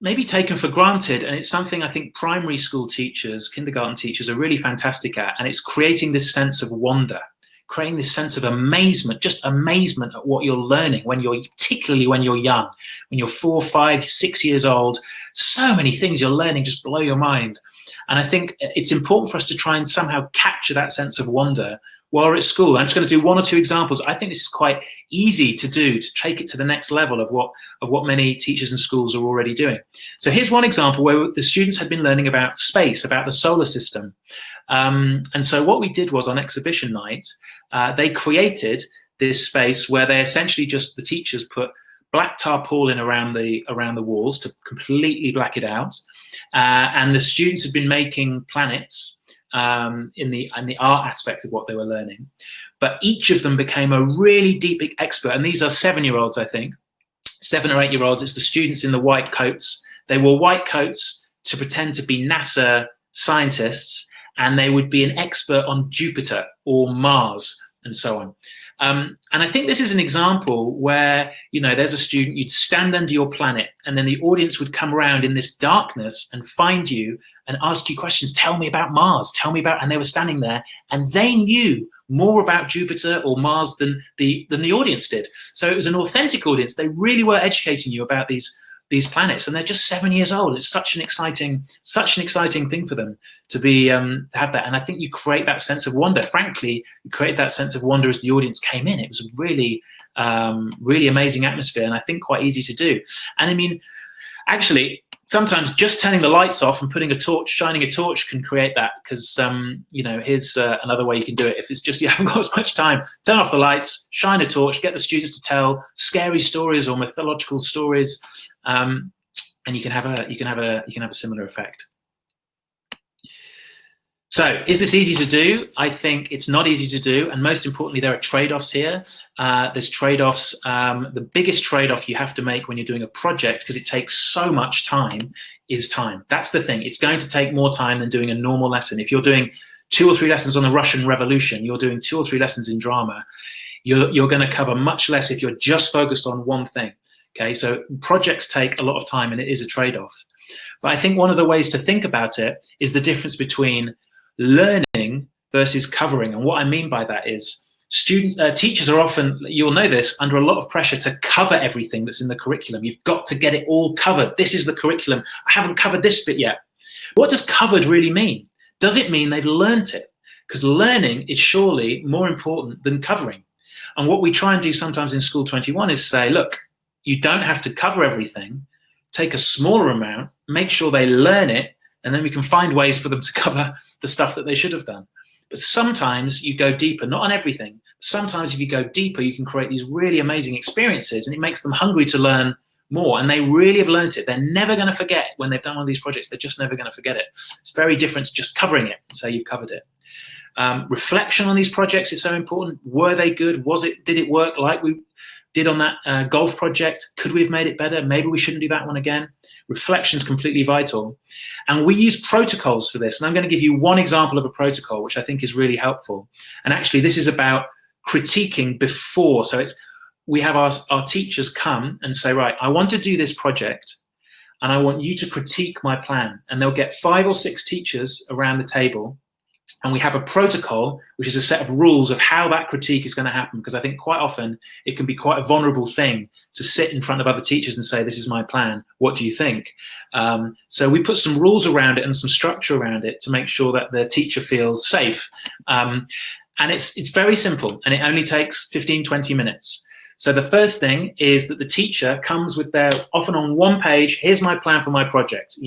Speaker 2: maybe taken for granted, and it's something I think primary school teachers, kindergarten teachers are really fantastic at, and it's creating this sense of wonder, creating this sense of amazement, just amazement at what you're learning particularly when you're young, when you're 4, 5, 6 years old. So many things you're learning just blow your mind. And I think it's important for us to try and somehow capture that sense of wonder while we're at school. I'm just going to do one or two examples. I think this is quite easy to do, to take it to the next level of what many teachers and schools are already doing. So here's one example where the students had been learning about space, about the solar system. And so what we did was, on exhibition night, they created this space where they essentially the teachers put black tarpaulin around the walls to completely black it out. And the students had been making planets in the art aspect of what they were learning. But each of them became a really deep expert. And these are 7-year-olds, I think, 7 or 8-year-olds. It's the students in the white coats. They wore white coats to pretend to be NASA scientists, and they would be an expert on Jupiter or Mars and so on. And I think this is an example where, there's a student, you'd stand under your planet, and then the audience would come around in this darkness and find you and ask you questions. Tell me about Mars, and they were standing there, and they knew more about Jupiter or Mars than the audience did. So it was an authentic audience. They really were educating you about these planets, and they're just 7 years old. It's such an exciting thing for them to be to have that. And I think you create that sense of wonder. Frankly, you create that sense of wonder as the audience came in. It was a really amazing atmosphere, and I think quite easy to do. And I mean, actually, sometimes just turning the lights off and shining a torch can create that, because here's another way you can do it. If it's just you haven't got as much time, turn off the lights, shine a torch, get the students to tell scary stories or mythological stories, and you can have a similar effect. So, is this easy to do? I think it's not easy to do, and most importantly, there are trade-offs here. There's trade-offs. The biggest trade-off you have to make when you're doing a project, because it takes so much time, is time. That's the thing. It's going to take more time than doing a normal lesson. If you're doing 2 or 3 lessons on the Russian Revolution, you're doing 2 or 3 lessons in drama. you're going to cover much less if you're just focused on one thing. Okay, so projects take a lot of time and it is a trade-off. But I think one of the ways to think about it is the difference between learning versus covering. And what I mean by that is teachers are often, you'll know this, under a lot of pressure to cover everything that's in the curriculum. You've got to get it all covered. This is the curriculum. I haven't covered this bit yet. What does covered really mean? Does it mean they've learnt it? Because learning is surely more important than covering. And what we try and do sometimes in School 21 is say, look, you don't have to cover everything. Take a smaller amount, make sure they learn it, and then we can find ways for them to cover the stuff that they should have done. But sometimes you go deeper, not on everything. Sometimes if you go deeper, you can create these really amazing experiences, and it makes them hungry to learn more. And they really have learned it. They're never going to forget when they've done one of these projects. They're just never going to forget it. It's very different to just covering it and say you've covered it. Reflection on these projects is so important. Were they good? Did it work like we did on that golf project? Could we have made it better? Maybe we shouldn't do that one again. Reflection is completely vital. And we use protocols for this. And I'm going to give you one example of a protocol, which I think is really helpful. And actually, this is about critiquing before. So we have our teachers come and say, right, I want to do this project, and I want you to critique my plan. And they'll get 5 or 6 teachers around the table. And we have a protocol, which is a set of rules of how that critique is going to happen. Because I think quite often it can be quite a vulnerable thing to sit in front of other teachers and say, this is my plan. What do you think? So we put some rules around it and some structure around it to make sure that the teacher feels safe. And it's very simple, and it only takes 15, 20 minutes. So the first thing is that the teacher comes with their, often on one page, here's my plan for my project.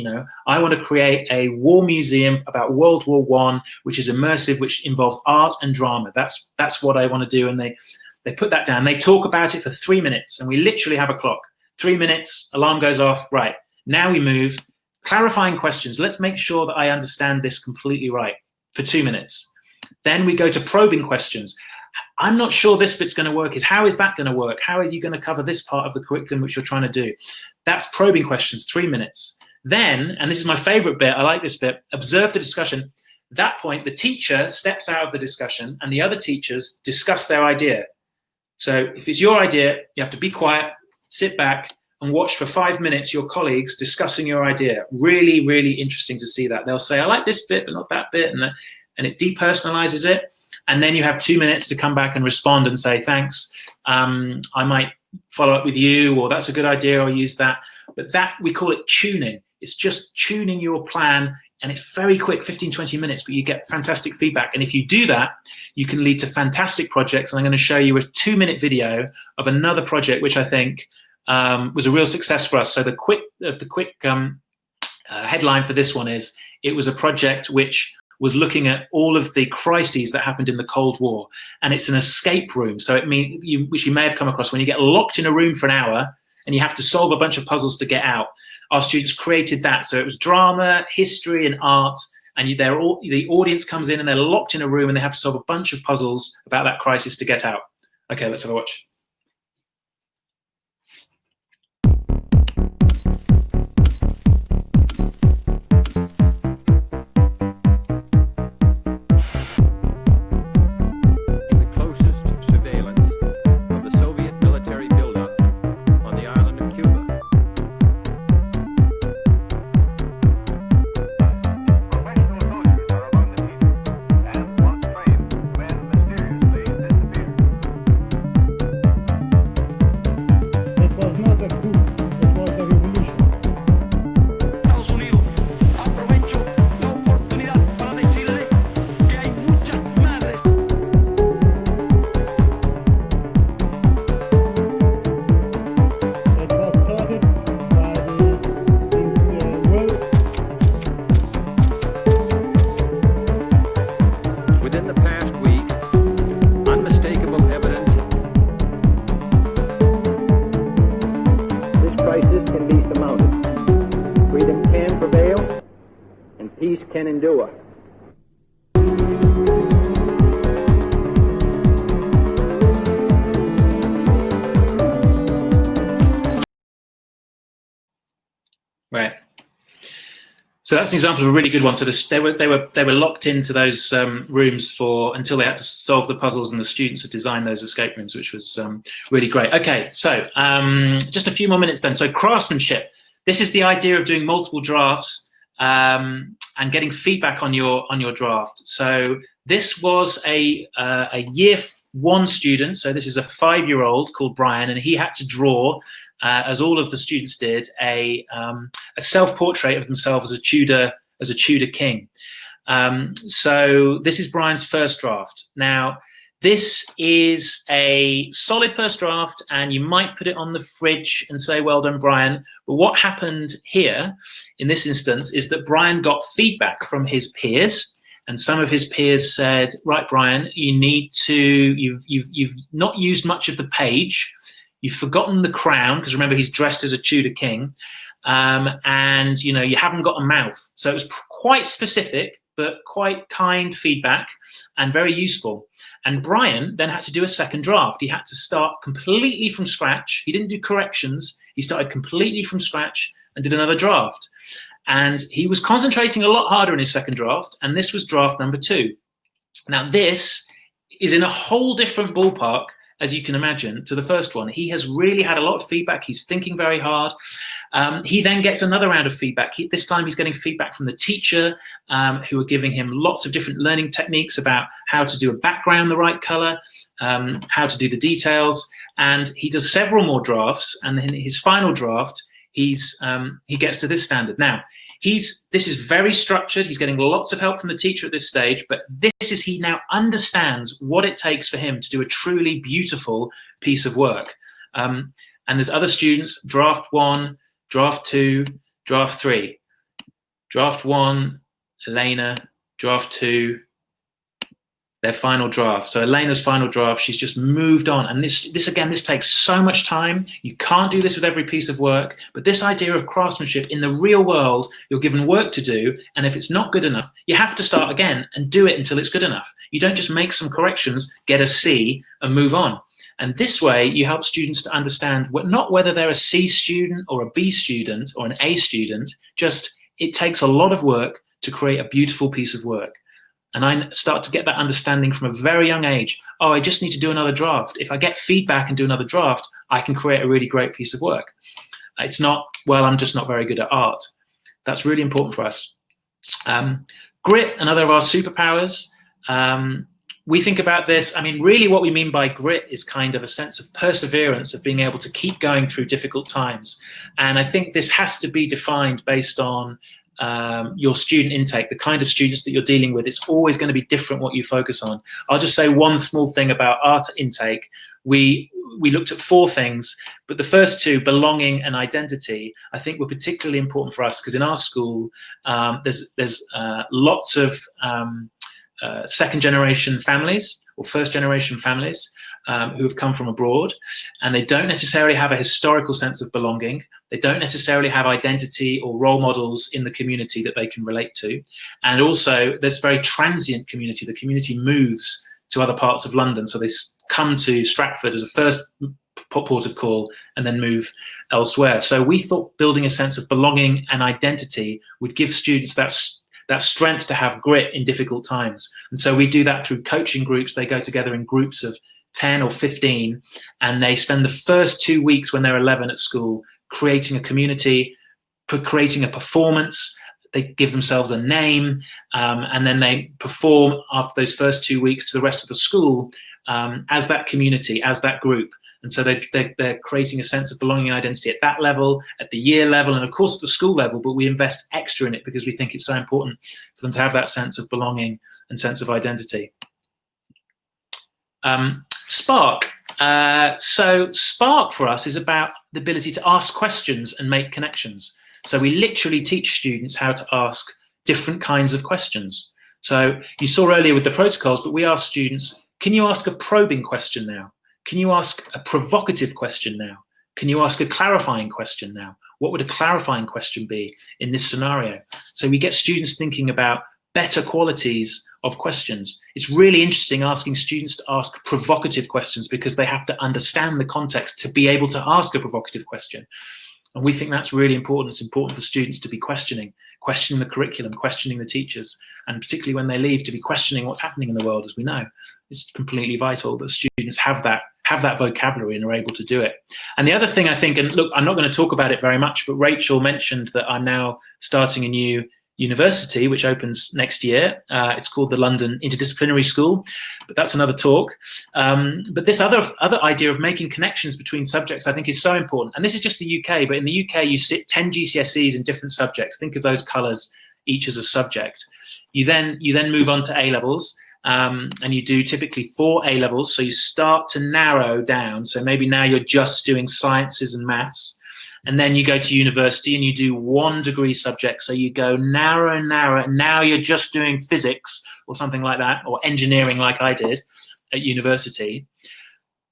Speaker 2: I want to create a war museum about World War I, which is immersive, which involves art and drama. That's what I want to do. And they put that down. They talk about it for 3 minutes, and we literally have a clock. 3 minutes, alarm goes off. Right, now we move. Clarifying questions. Let's make sure that I understand this completely right for 2 minutes. Then we go to probing questions. I'm not sure this bit's going to work. How is that going to work? How are you going to cover this part of the curriculum which you're trying to do? That's probing questions, 3 minutes. Then, and this is my favorite bit, I like this bit, observe the discussion. At that point, the teacher steps out of the discussion and the other teachers discuss their idea. So if it's your idea, you have to be quiet, sit back and watch for 5 minutes your colleagues discussing your idea. Really, really interesting to see that. They'll say, I like this bit, but not that bit. And it depersonalizes it. And then you have 2 minutes to come back and respond and say, thanks, I might follow up with you, or that's a good idea, I'll use that. But that, we call it tuning. It's just tuning your plan, and it's very quick, 15, 20 minutes, but you get fantastic feedback. And if you do that, you can lead to fantastic projects. And I'm going to show you a 2-minute video of another project, which I think was a real success for us. So the quick headline for this one is, it was a project which was looking at all of the crises that happened in the Cold War. And it's an escape room. So it means, which you may have come across, when you get locked in a room for an hour and you have to solve a bunch of puzzles to get out. Our students created that. So it was drama, history, and art. And the audience comes in and they're locked in a room and they have to solve a bunch of puzzles about that crisis to get out. Okay, let's have a watch.
Speaker 16: Can endure.
Speaker 2: Right. So that's an example of a really good one. So they were locked into those rooms until they had to solve the puzzles, and the students had designed those escape rooms, which was really great. Okay, so just a few more minutes then. So craftsmanship. This is the idea of doing multiple drafts and getting feedback on your draft. So this was a year 1 student. So this is a 5-year-old called Brian, and he had to draw, as all of the students did, a self-portrait of themselves as a Tudor king. So this is Brian's first draft. Now, this is a solid first draft, and you might put it on the fridge and say, well done, Brian. But what happened here in this instance is that Brian got feedback from his peers, and some of his peers said, right, Brian, you've not used much of the page. You've forgotten the crown, because remember, he's dressed as a Tudor king. And, you haven't got a mouth. So it was quite specific, but quite kind feedback and very useful. And Brian then had to do a second draft. He had to start completely from scratch. He didn't do corrections. He started completely from scratch and did another draft. And he was concentrating a lot harder in his second draft. And this was draft number 2. Now, this is in a whole different ballpark, as you can imagine, to the first one. He has really had a lot of feedback. He's thinking very hard. He then gets another round of feedback. This time he's getting feedback from the teacher, who are giving him lots of different learning techniques about how to do a background the right color, how to do the details. And he does several more drafts. And in his final draft, he gets to this standard. Now, this is very structured. He's getting lots of help from the teacher at this stage, but he now understands what it takes for him to do a truly beautiful piece of work. And there's other students, draft 1, draft 2, draft 3. Draft 1, Elena, draft 2, their final draft. So Elena's final draft, she's just moved on. And this takes so much time. You can't do this with every piece of work, but this idea of craftsmanship in the real world, you're given work to do. And if it's not good enough, you have to start again and do it until it's good enough. You don't just make some corrections, get a C and move on. And this way you help students to understand not whether they're a C student or a B student or an A student, just it takes a lot of work to create a beautiful piece of work. And I start to get that understanding from a very young age. Oh, I just need to do another draft. If I get feedback and do another draft, I can create a really great piece of work. It's not, well, I'm just not very good at art. That's really important for us. Grit, another of our superpowers. We think about this. I mean, really what we mean by grit is kind of a sense of perseverance, of being able to keep going through difficult times. And I think this has to be defined based on your student intake, the kind of students that you're dealing with. It's always going to be different what you focus on. I'll just say one small thing about art intake. We looked at 4 things, but the first 2, belonging and identity, I think were particularly important for us because in our school, there's lots of second generation families or first generation families who have come from abroad, and they don't necessarily have a historical sense of belonging. They don't necessarily have identity or role models in the community that they can relate to. And also there's a very transient community. The community moves to other parts of London. So they come to Stratford as a first port of call and then move elsewhere. So we thought building a sense of belonging and identity would give students that strength to have grit in difficult times. And so we do that through coaching groups. They go together in groups of 10 or 15, and they spend the first 2 weeks when they're 11 at school creating a community, creating a performance. They give themselves a name, and then they perform after those first 2 weeks to the rest of the school as that community, as that group. And so they're creating a sense of belonging and identity at that level, at the year level, and of course at the school level, but we invest extra in it because we think it's so important for them to have that sense of belonging and sense of identity. Spark. So Spark for us is about the ability to ask questions and make connections. So we literally teach students how to ask different kinds of questions. So you saw earlier with the protocols, but we ask students, can you ask a probing question now? Can you ask a provocative question now? Can you ask a clarifying question now? What would a clarifying question be in this scenario? So we get students thinking about better qualities of questions. It's really interesting asking students to ask provocative questions because they have to understand the context to be able to ask a provocative question. And we think that's really important. It's important for students to be questioning the curriculum, questioning the teachers, and particularly when they leave, to be questioning what's happening in the world. As we know, it's completely vital that students have that vocabulary and are able to do it. And the other thing I think, and look, I'm not going to talk about it very much, but Rachel mentioned that I'm now starting a new university which opens next year. It's called the London Interdisciplinary School, but that's another talk. But this other idea of making connections between subjects I think is so important. And this is just the UK, but in the UK you sit 10 GCSEs in different subjects. Think of those colours each as a subject. You then move on to A-levels, and you do typically 4 A-levels, so you start to narrow down. So maybe now you're just doing sciences and maths, and then you go to university and you do 1 degree subject. So you go narrow and narrow, and now you're just doing physics or something like that, or engineering like I did at university.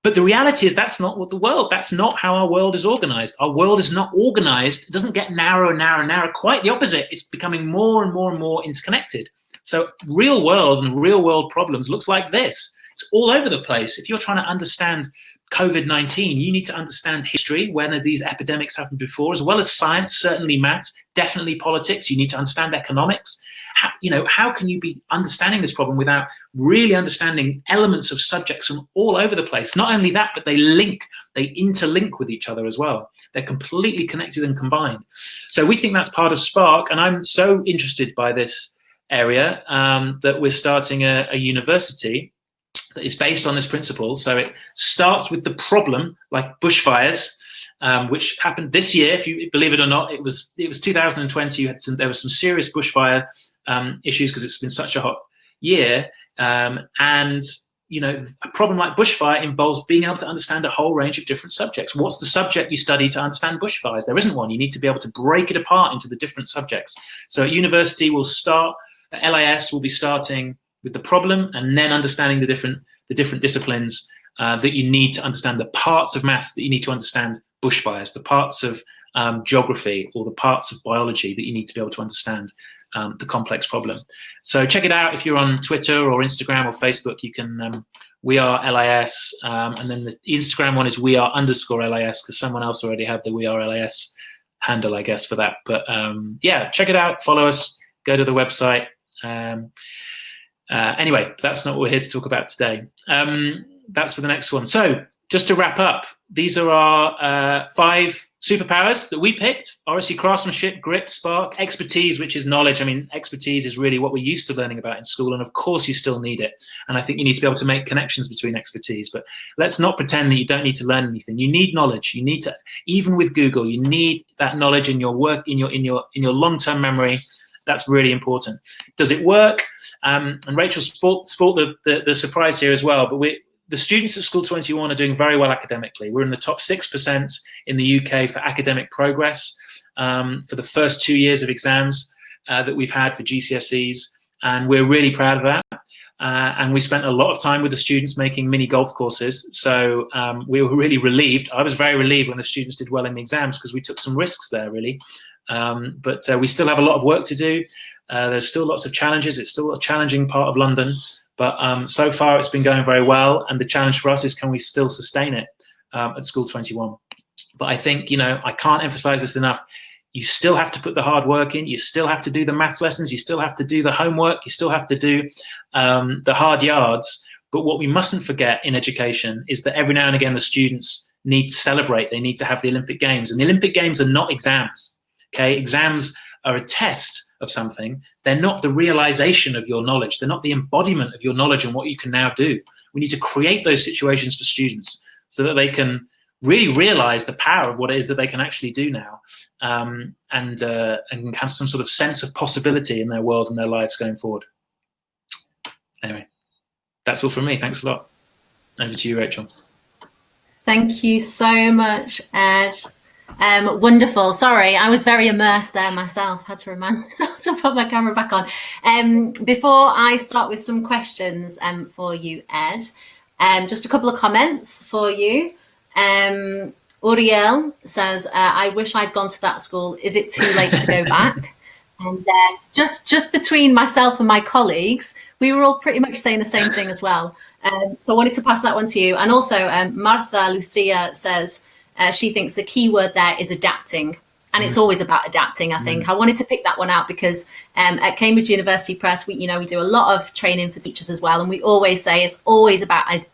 Speaker 2: But the reality is that's not how our world is organized. Our world is not organized. It doesn't get narrow and narrow and narrow. Quite the opposite. It's becoming more and more and more interconnected. So real world and real world problems looks like this. It's all over the place. If you're trying to understand COVID-19, you need to understand history, when these epidemics happened before, as well as science, certainly maths, definitely politics. You need to understand economics. How can you be understanding this problem without really understanding elements of subjects from all over the place? Not only that, but they interlink with each other as well. They're completely connected and combined. So we think that's part of Spark, and I'm so interested by this area that we're starting a university that is based on this principle. So it starts with the problem, like bushfires, which happened this year. If you believe it or not, it was 2020. There were some serious bushfire issues because it's been such a hot year. And a problem like bushfire involves being able to understand a whole range of different subjects. What's the subject you study to understand bushfires? There isn't one. You need to be able to break it apart into the different subjects. So at university, at LIS, we'll be starting with the problem and then understanding the different disciplines that you need to understand, the parts of maths that you need to understand bushfires, the parts of geography or the parts of biology that you need to be able to understand the complex problem. So check it out. If you're on Twitter or Instagram or Facebook, you can we are LIS, and then the Instagram one is we_are_LIS, because someone else already had the we are LIS handle, I guess, for that. But yeah, check it out, follow us, go to the website. Anyway, that's not what we're here to talk about today. That's for the next one. So just to wrap up, these are our 5 superpowers that we picked: Oracy, craftsmanship, grit, spark, expertise, which is knowledge. I mean, expertise is really what we're used to learning about in school, and of course you still need it. And I think you need to be able to make connections between expertise, but let's not pretend that you don't need to learn anything. You need knowledge. You need to, even with Google, you need that knowledge in your work, in your long-term memory. That's really important. Does it work? And Rachel spoiled the surprise here as well, but the students at School 21 are doing very well academically. We're in the top 6% in the UK for academic progress for the first 2 years of exams that we've had for GCSEs, and we're really proud of that. And we spent a lot of time with the students making mini golf courses, so we were really relieved. I was very relieved when the students did well in the exams, because we took some risks there, really. But we still have a lot of work to do. There's still lots of challenges. It's still a challenging part of London, but so far it's been going very well. And the challenge for us is, can we still sustain it at School 21? But I think, I can't emphasize this enough. You still have to put the hard work in. You still have to do the maths lessons. You still have to do the homework. You still have to do the hard yards. But what we mustn't forget in education is that every now and again, the students need to celebrate. They need to have the Olympic Games. And the Olympic Games are not exams. Okay, exams are a test of something. They're not the realization of your knowledge. They're not the embodiment of your knowledge and what you can now do. We need to create those situations for students so that they can really realize the power of what it is that they can actually do now, and have some sort of sense of possibility in their world and their lives going forward. Anyway, that's all from me. Thanks a lot. Over to you, Rachel.
Speaker 1: Thank you so much, Ed. Wonderful. Sorry, I was very immersed there myself. Had to remind myself to put my camera back on. Before I start with some questions for you, Ed, just a couple of comments for you. Uriel says, I wish I'd gone to that school. Is it too late to go back? And just between myself and my colleagues, we were all pretty much saying the same thing as well. So I wanted to pass that one to you. And also Martha Lucia says, she thinks the key word there is adapting. And it's always about adapting, I think. I wanted to pick that one out because at Cambridge University Press, we do a lot of training for teachers as well. And we always say it's always about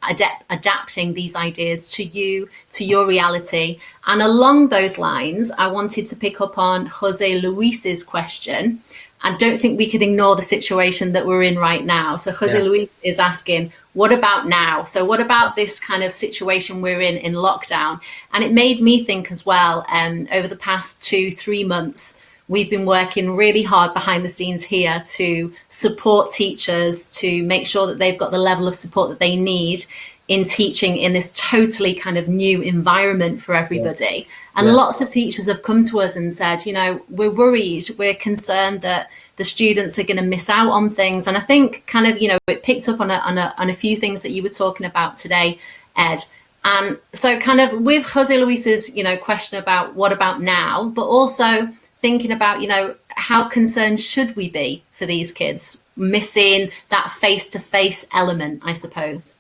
Speaker 1: adapting these ideas to you, to your reality. And along those lines, I wanted to pick up on Jose Luis's question. I don't think we could ignore the situation that we're in right now. So Jose Luis is asking, what about now? So what about this kind of situation we're in lockdown? And it made me think as well, over the past 2-3 months, we've been working really hard behind the scenes here to support teachers, to make sure that they've got the level of support that they need in teaching in this totally kind of new environment for everybody. And lots of teachers have come to us and said, we're worried, we're concerned that the students are going to miss out on things. And I think kind of, it picked up on a few things that you were talking about today, Ed. And so kind of with Jose Luis's, question about what about now, but also thinking about, how concerned should we be for these kids missing that face-to-face element, I suppose.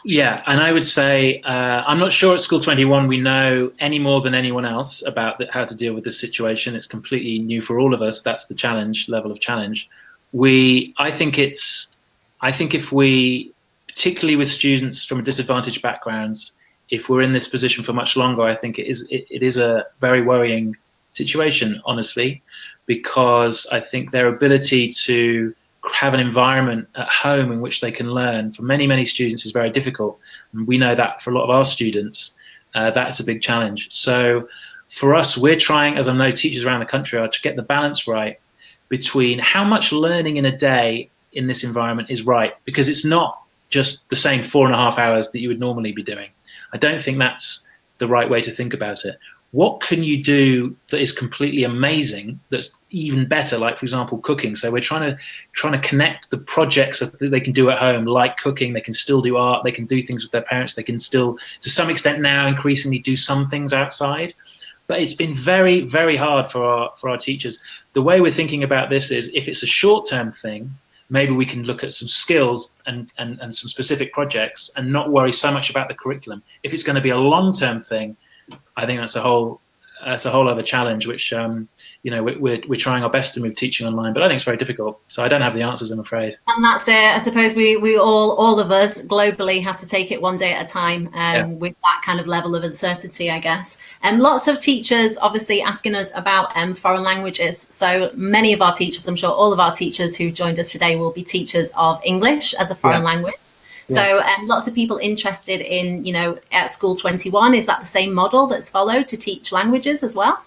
Speaker 2: Yeah, and I would say I'm not sure at School 21 we know any more than anyone else about how to deal with this situation. It's completely new for all of us. That's the level of challenge. I think if we, particularly with students from disadvantaged backgrounds, if we're in this position for much longer, I think it is a very worrying situation, honestly, because I think their ability to have an environment at home in which they can learn for many, many students is very difficult. And we know that for a lot of our students, that's a big challenge. So for us, we're trying, as I know teachers around the country are, to get the balance right between how much learning in a day in this environment is right, because it's not just the same 4.5 hours that you would normally be doing. I don't think that's the right way to think about it. What can you do that is completely amazing, that's even better, like, for example, cooking? So we're trying to connect the projects that they can do at home, like cooking. They can still do art. They can do things with their parents. They can still, to some extent now, increasingly do some things outside. But it's been very, very hard for our teachers. The way we're thinking about this is, if it's a short-term thing, maybe we can look at some skills and some specific projects and not worry so much about the curriculum. If it's going to be a long-term thing, I think that's a whole other challenge, which we're trying our best to move teaching online, but I think it's very difficult. So I don't have the answers, I'm afraid.
Speaker 1: And that's it. I suppose we all of us globally have to take it one day at a time, with that kind of level of uncertainty, I guess. And lots of teachers obviously asking us about foreign languages. So many of our teachers, I'm sure all of our teachers who joined us today will be teachers of English as a foreign language. So lots of people interested in, at School 21, is that the same model that's followed to teach languages as well?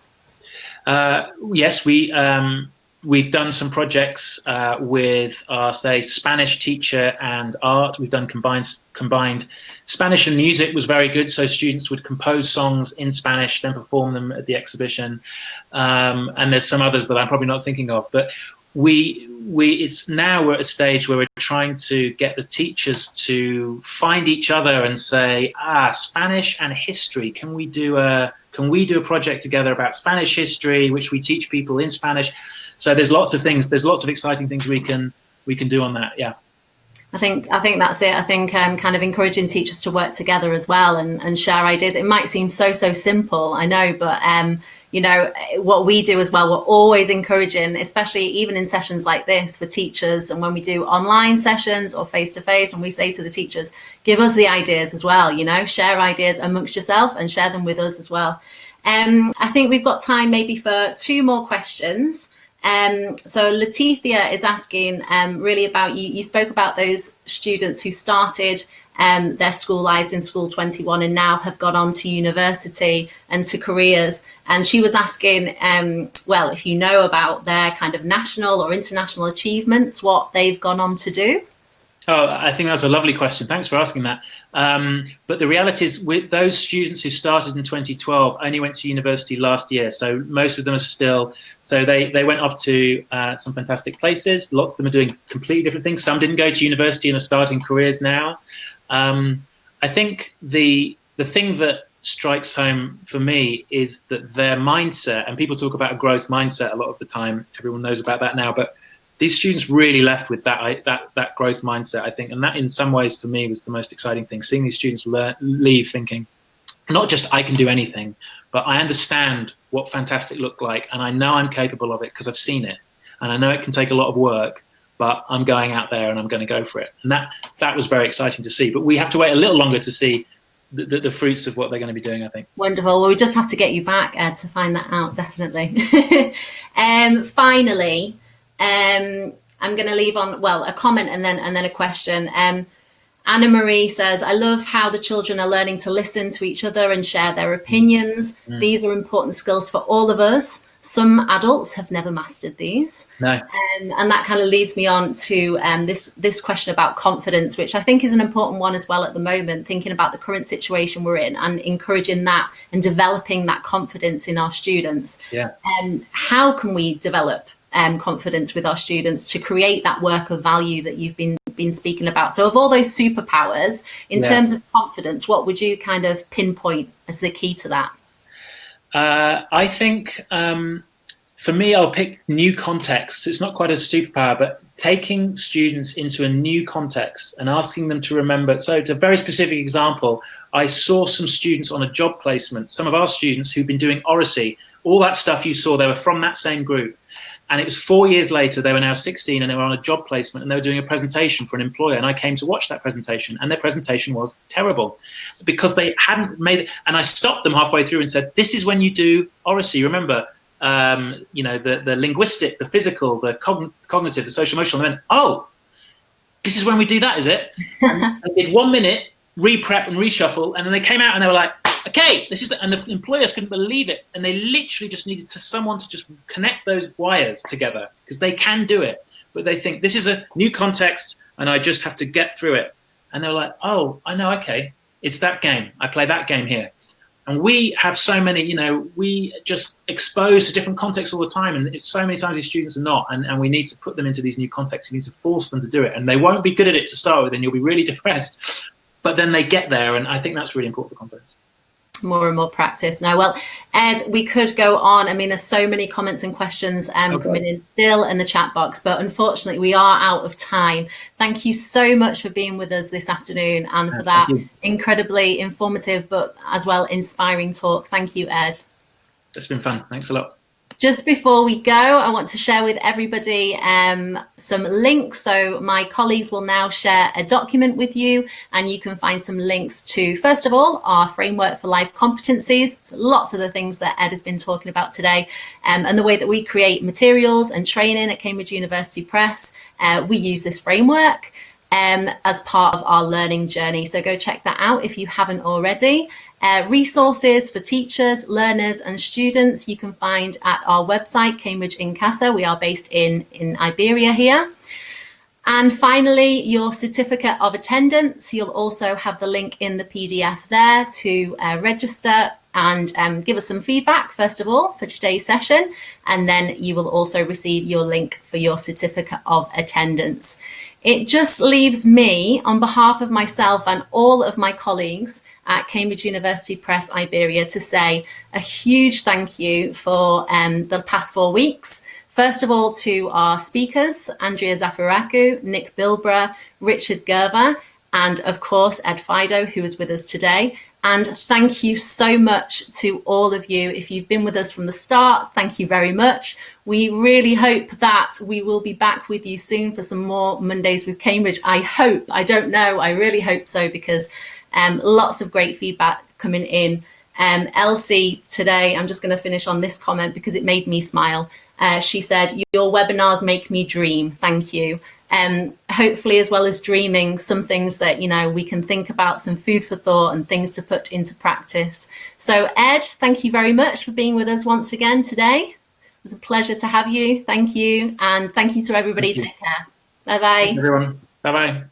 Speaker 2: Yes, we've done some projects with our, say, Spanish teacher and art. We've done combined Spanish and music was very good. So students would compose songs in Spanish, then perform them at the exhibition. And there's some others that I'm probably not thinking of, but we're at a stage where we're trying to get the teachers to find each other and say, Spanish and history. Can we do a project together about Spanish history, which we teach people in Spanish? So there's lots of things. There's lots of exciting things we can do on that. Yeah.
Speaker 1: I think that's it. I think kind of encouraging teachers to work together as well and share ideas. It might seem so simple, I know, but what we do as well, we're always encouraging, especially even in sessions like this for teachers, and when we do online sessions or face-to-face, and we say to the teachers, give us the ideas as well, share ideas amongst yourself and share them with us as well. I think we've got time maybe for 2 more questions. So Letitia is asking really about, you spoke about those students who started their school lives in School 21 and now have gone on to university and to careers. And she was asking, if you know about their kind of national or international achievements, what they've gone on to do.
Speaker 2: Oh, I think that's a lovely question. Thanks for asking that. But the reality is, with those students who started in 2012 only went to university last year. So most of them are still, so they went off to some fantastic places. Lots of them are doing completely different things. Some didn't go to university and are starting careers now. I think the thing that strikes home for me is that their mindset, and people talk about a growth mindset a lot of the time. Everyone knows about that now, but these students really left with that growth mindset, I think, and that in some ways for me was the most exciting thing, seeing these students leave thinking, not just I can do anything, but I understand what fantastic looked like, and I know I'm capable of it because I've seen it, and I know it can take a lot of work, but I'm going out there and I'm going to go for it. And that was very exciting to see. But we have to wait a little longer to see the fruits of what they're going to be doing, I think.
Speaker 1: Wonderful. Well, we just have to get you back, Ed, to find that out, definitely. Finally, I'm going to leave on, well, a comment and then a question. Anna Marie says, I love how the children are learning to listen to each other and share their opinions. These are important skills for all of us. Some adults have never mastered these.
Speaker 2: No.
Speaker 1: And that kind of leads me on to this question about confidence, which I think is an important one as well at the moment, thinking about the current situation we're in and encouraging that and developing that confidence in our students.
Speaker 2: Yeah.
Speaker 1: How can we develop confidence with our students to create that work of value that you've been speaking about? So of all those superpowers, in terms of confidence, what would you kind of pinpoint as the key to that?
Speaker 2: I think for me, I'll pick new contexts. It's not quite a superpower, but taking students into a new context and asking them to remember. So it's a very specific example. I saw some students on a job placement, some of our students who've been doing Oracy, all that stuff you saw, they were from that same group. And it was 4 years later, they were now 16 and they were on a job placement and they were doing a presentation for an employer. And I came to watch that presentation and their presentation was terrible because they hadn't made it. And I stopped them halfway through and said, this is when you do Oracy. Remember, the linguistic, the physical, the cognitive, the social emotional. And then, oh, this is when we do that, is it? And they did 1 minute, re-prep and reshuffle. And then they came out and they were like, okay, this is, and the employers couldn't believe it. And they literally just needed someone to just connect those wires together because they can do it. But they think this is a new context and I just have to get through it. And they're like, oh, I know, okay, it's that game. I play that game here. And we have so many, we just expose to different contexts all the time. And it's so many times these students are not. And we need to put them into these new contexts. We need to force them to do it. And they won't be good at it to start with and you'll be really depressed. But then they get there. And I think that's really important for confidence.
Speaker 1: More and more practice. Now, well, Ed, we could go on. I mean, there's so many comments and questions coming in still in the chat box, but unfortunately we are out of time. Thank you so much for being with us this afternoon and for that incredibly informative, but as well inspiring talk. Thank you, Ed.
Speaker 2: It's been fun. Thanks a lot.
Speaker 1: Just before we go, I want to share with everybody some links. So my colleagues will now share a document with you and you can find some links to, first of all, our framework for life competencies. So lots of the things that Ed has been talking about today and the way that we create materials and training at Cambridge University Press. We use this framework as part of our learning journey. So go check that out if you haven't already. Resources for teachers, learners and students you can find at our website, Cambridge in Casa. We are based in Iberia here. And finally, your certificate of attendance. You'll also have the link in the PDF there to register and give us some feedback, first of all, for today's session. And then you will also receive your link for your certificate of attendance. It just leaves me, on behalf of myself and all of my colleagues at Cambridge University Press Iberia, to say a huge thank you for the past 4 weeks. First of all, to our speakers, Andrea Zafiraku, Nick Bilborough, Richard Gerver, and of course, Ed Fidoe, who is with us today. And thank you so much to all of you. If you've been with us from the start, thank you very much. We really hope that we will be back with you soon for some more Mondays with Cambridge. I hope, I don't know, I really hope so, because lots of great feedback coming in. Elsie today, I'm just going to finish on this comment because it made me smile. She said, your webinars make me dream. Thank you. Hopefully, as well as dreaming, some things that, we can think about, some food for thought and things to put into practice. So Ed, thank you very much for being with us once again today. It was a pleasure to have you. Thank you. And thank you to everybody. Take care. Bye-bye.
Speaker 2: Thanks, everyone. Bye-bye.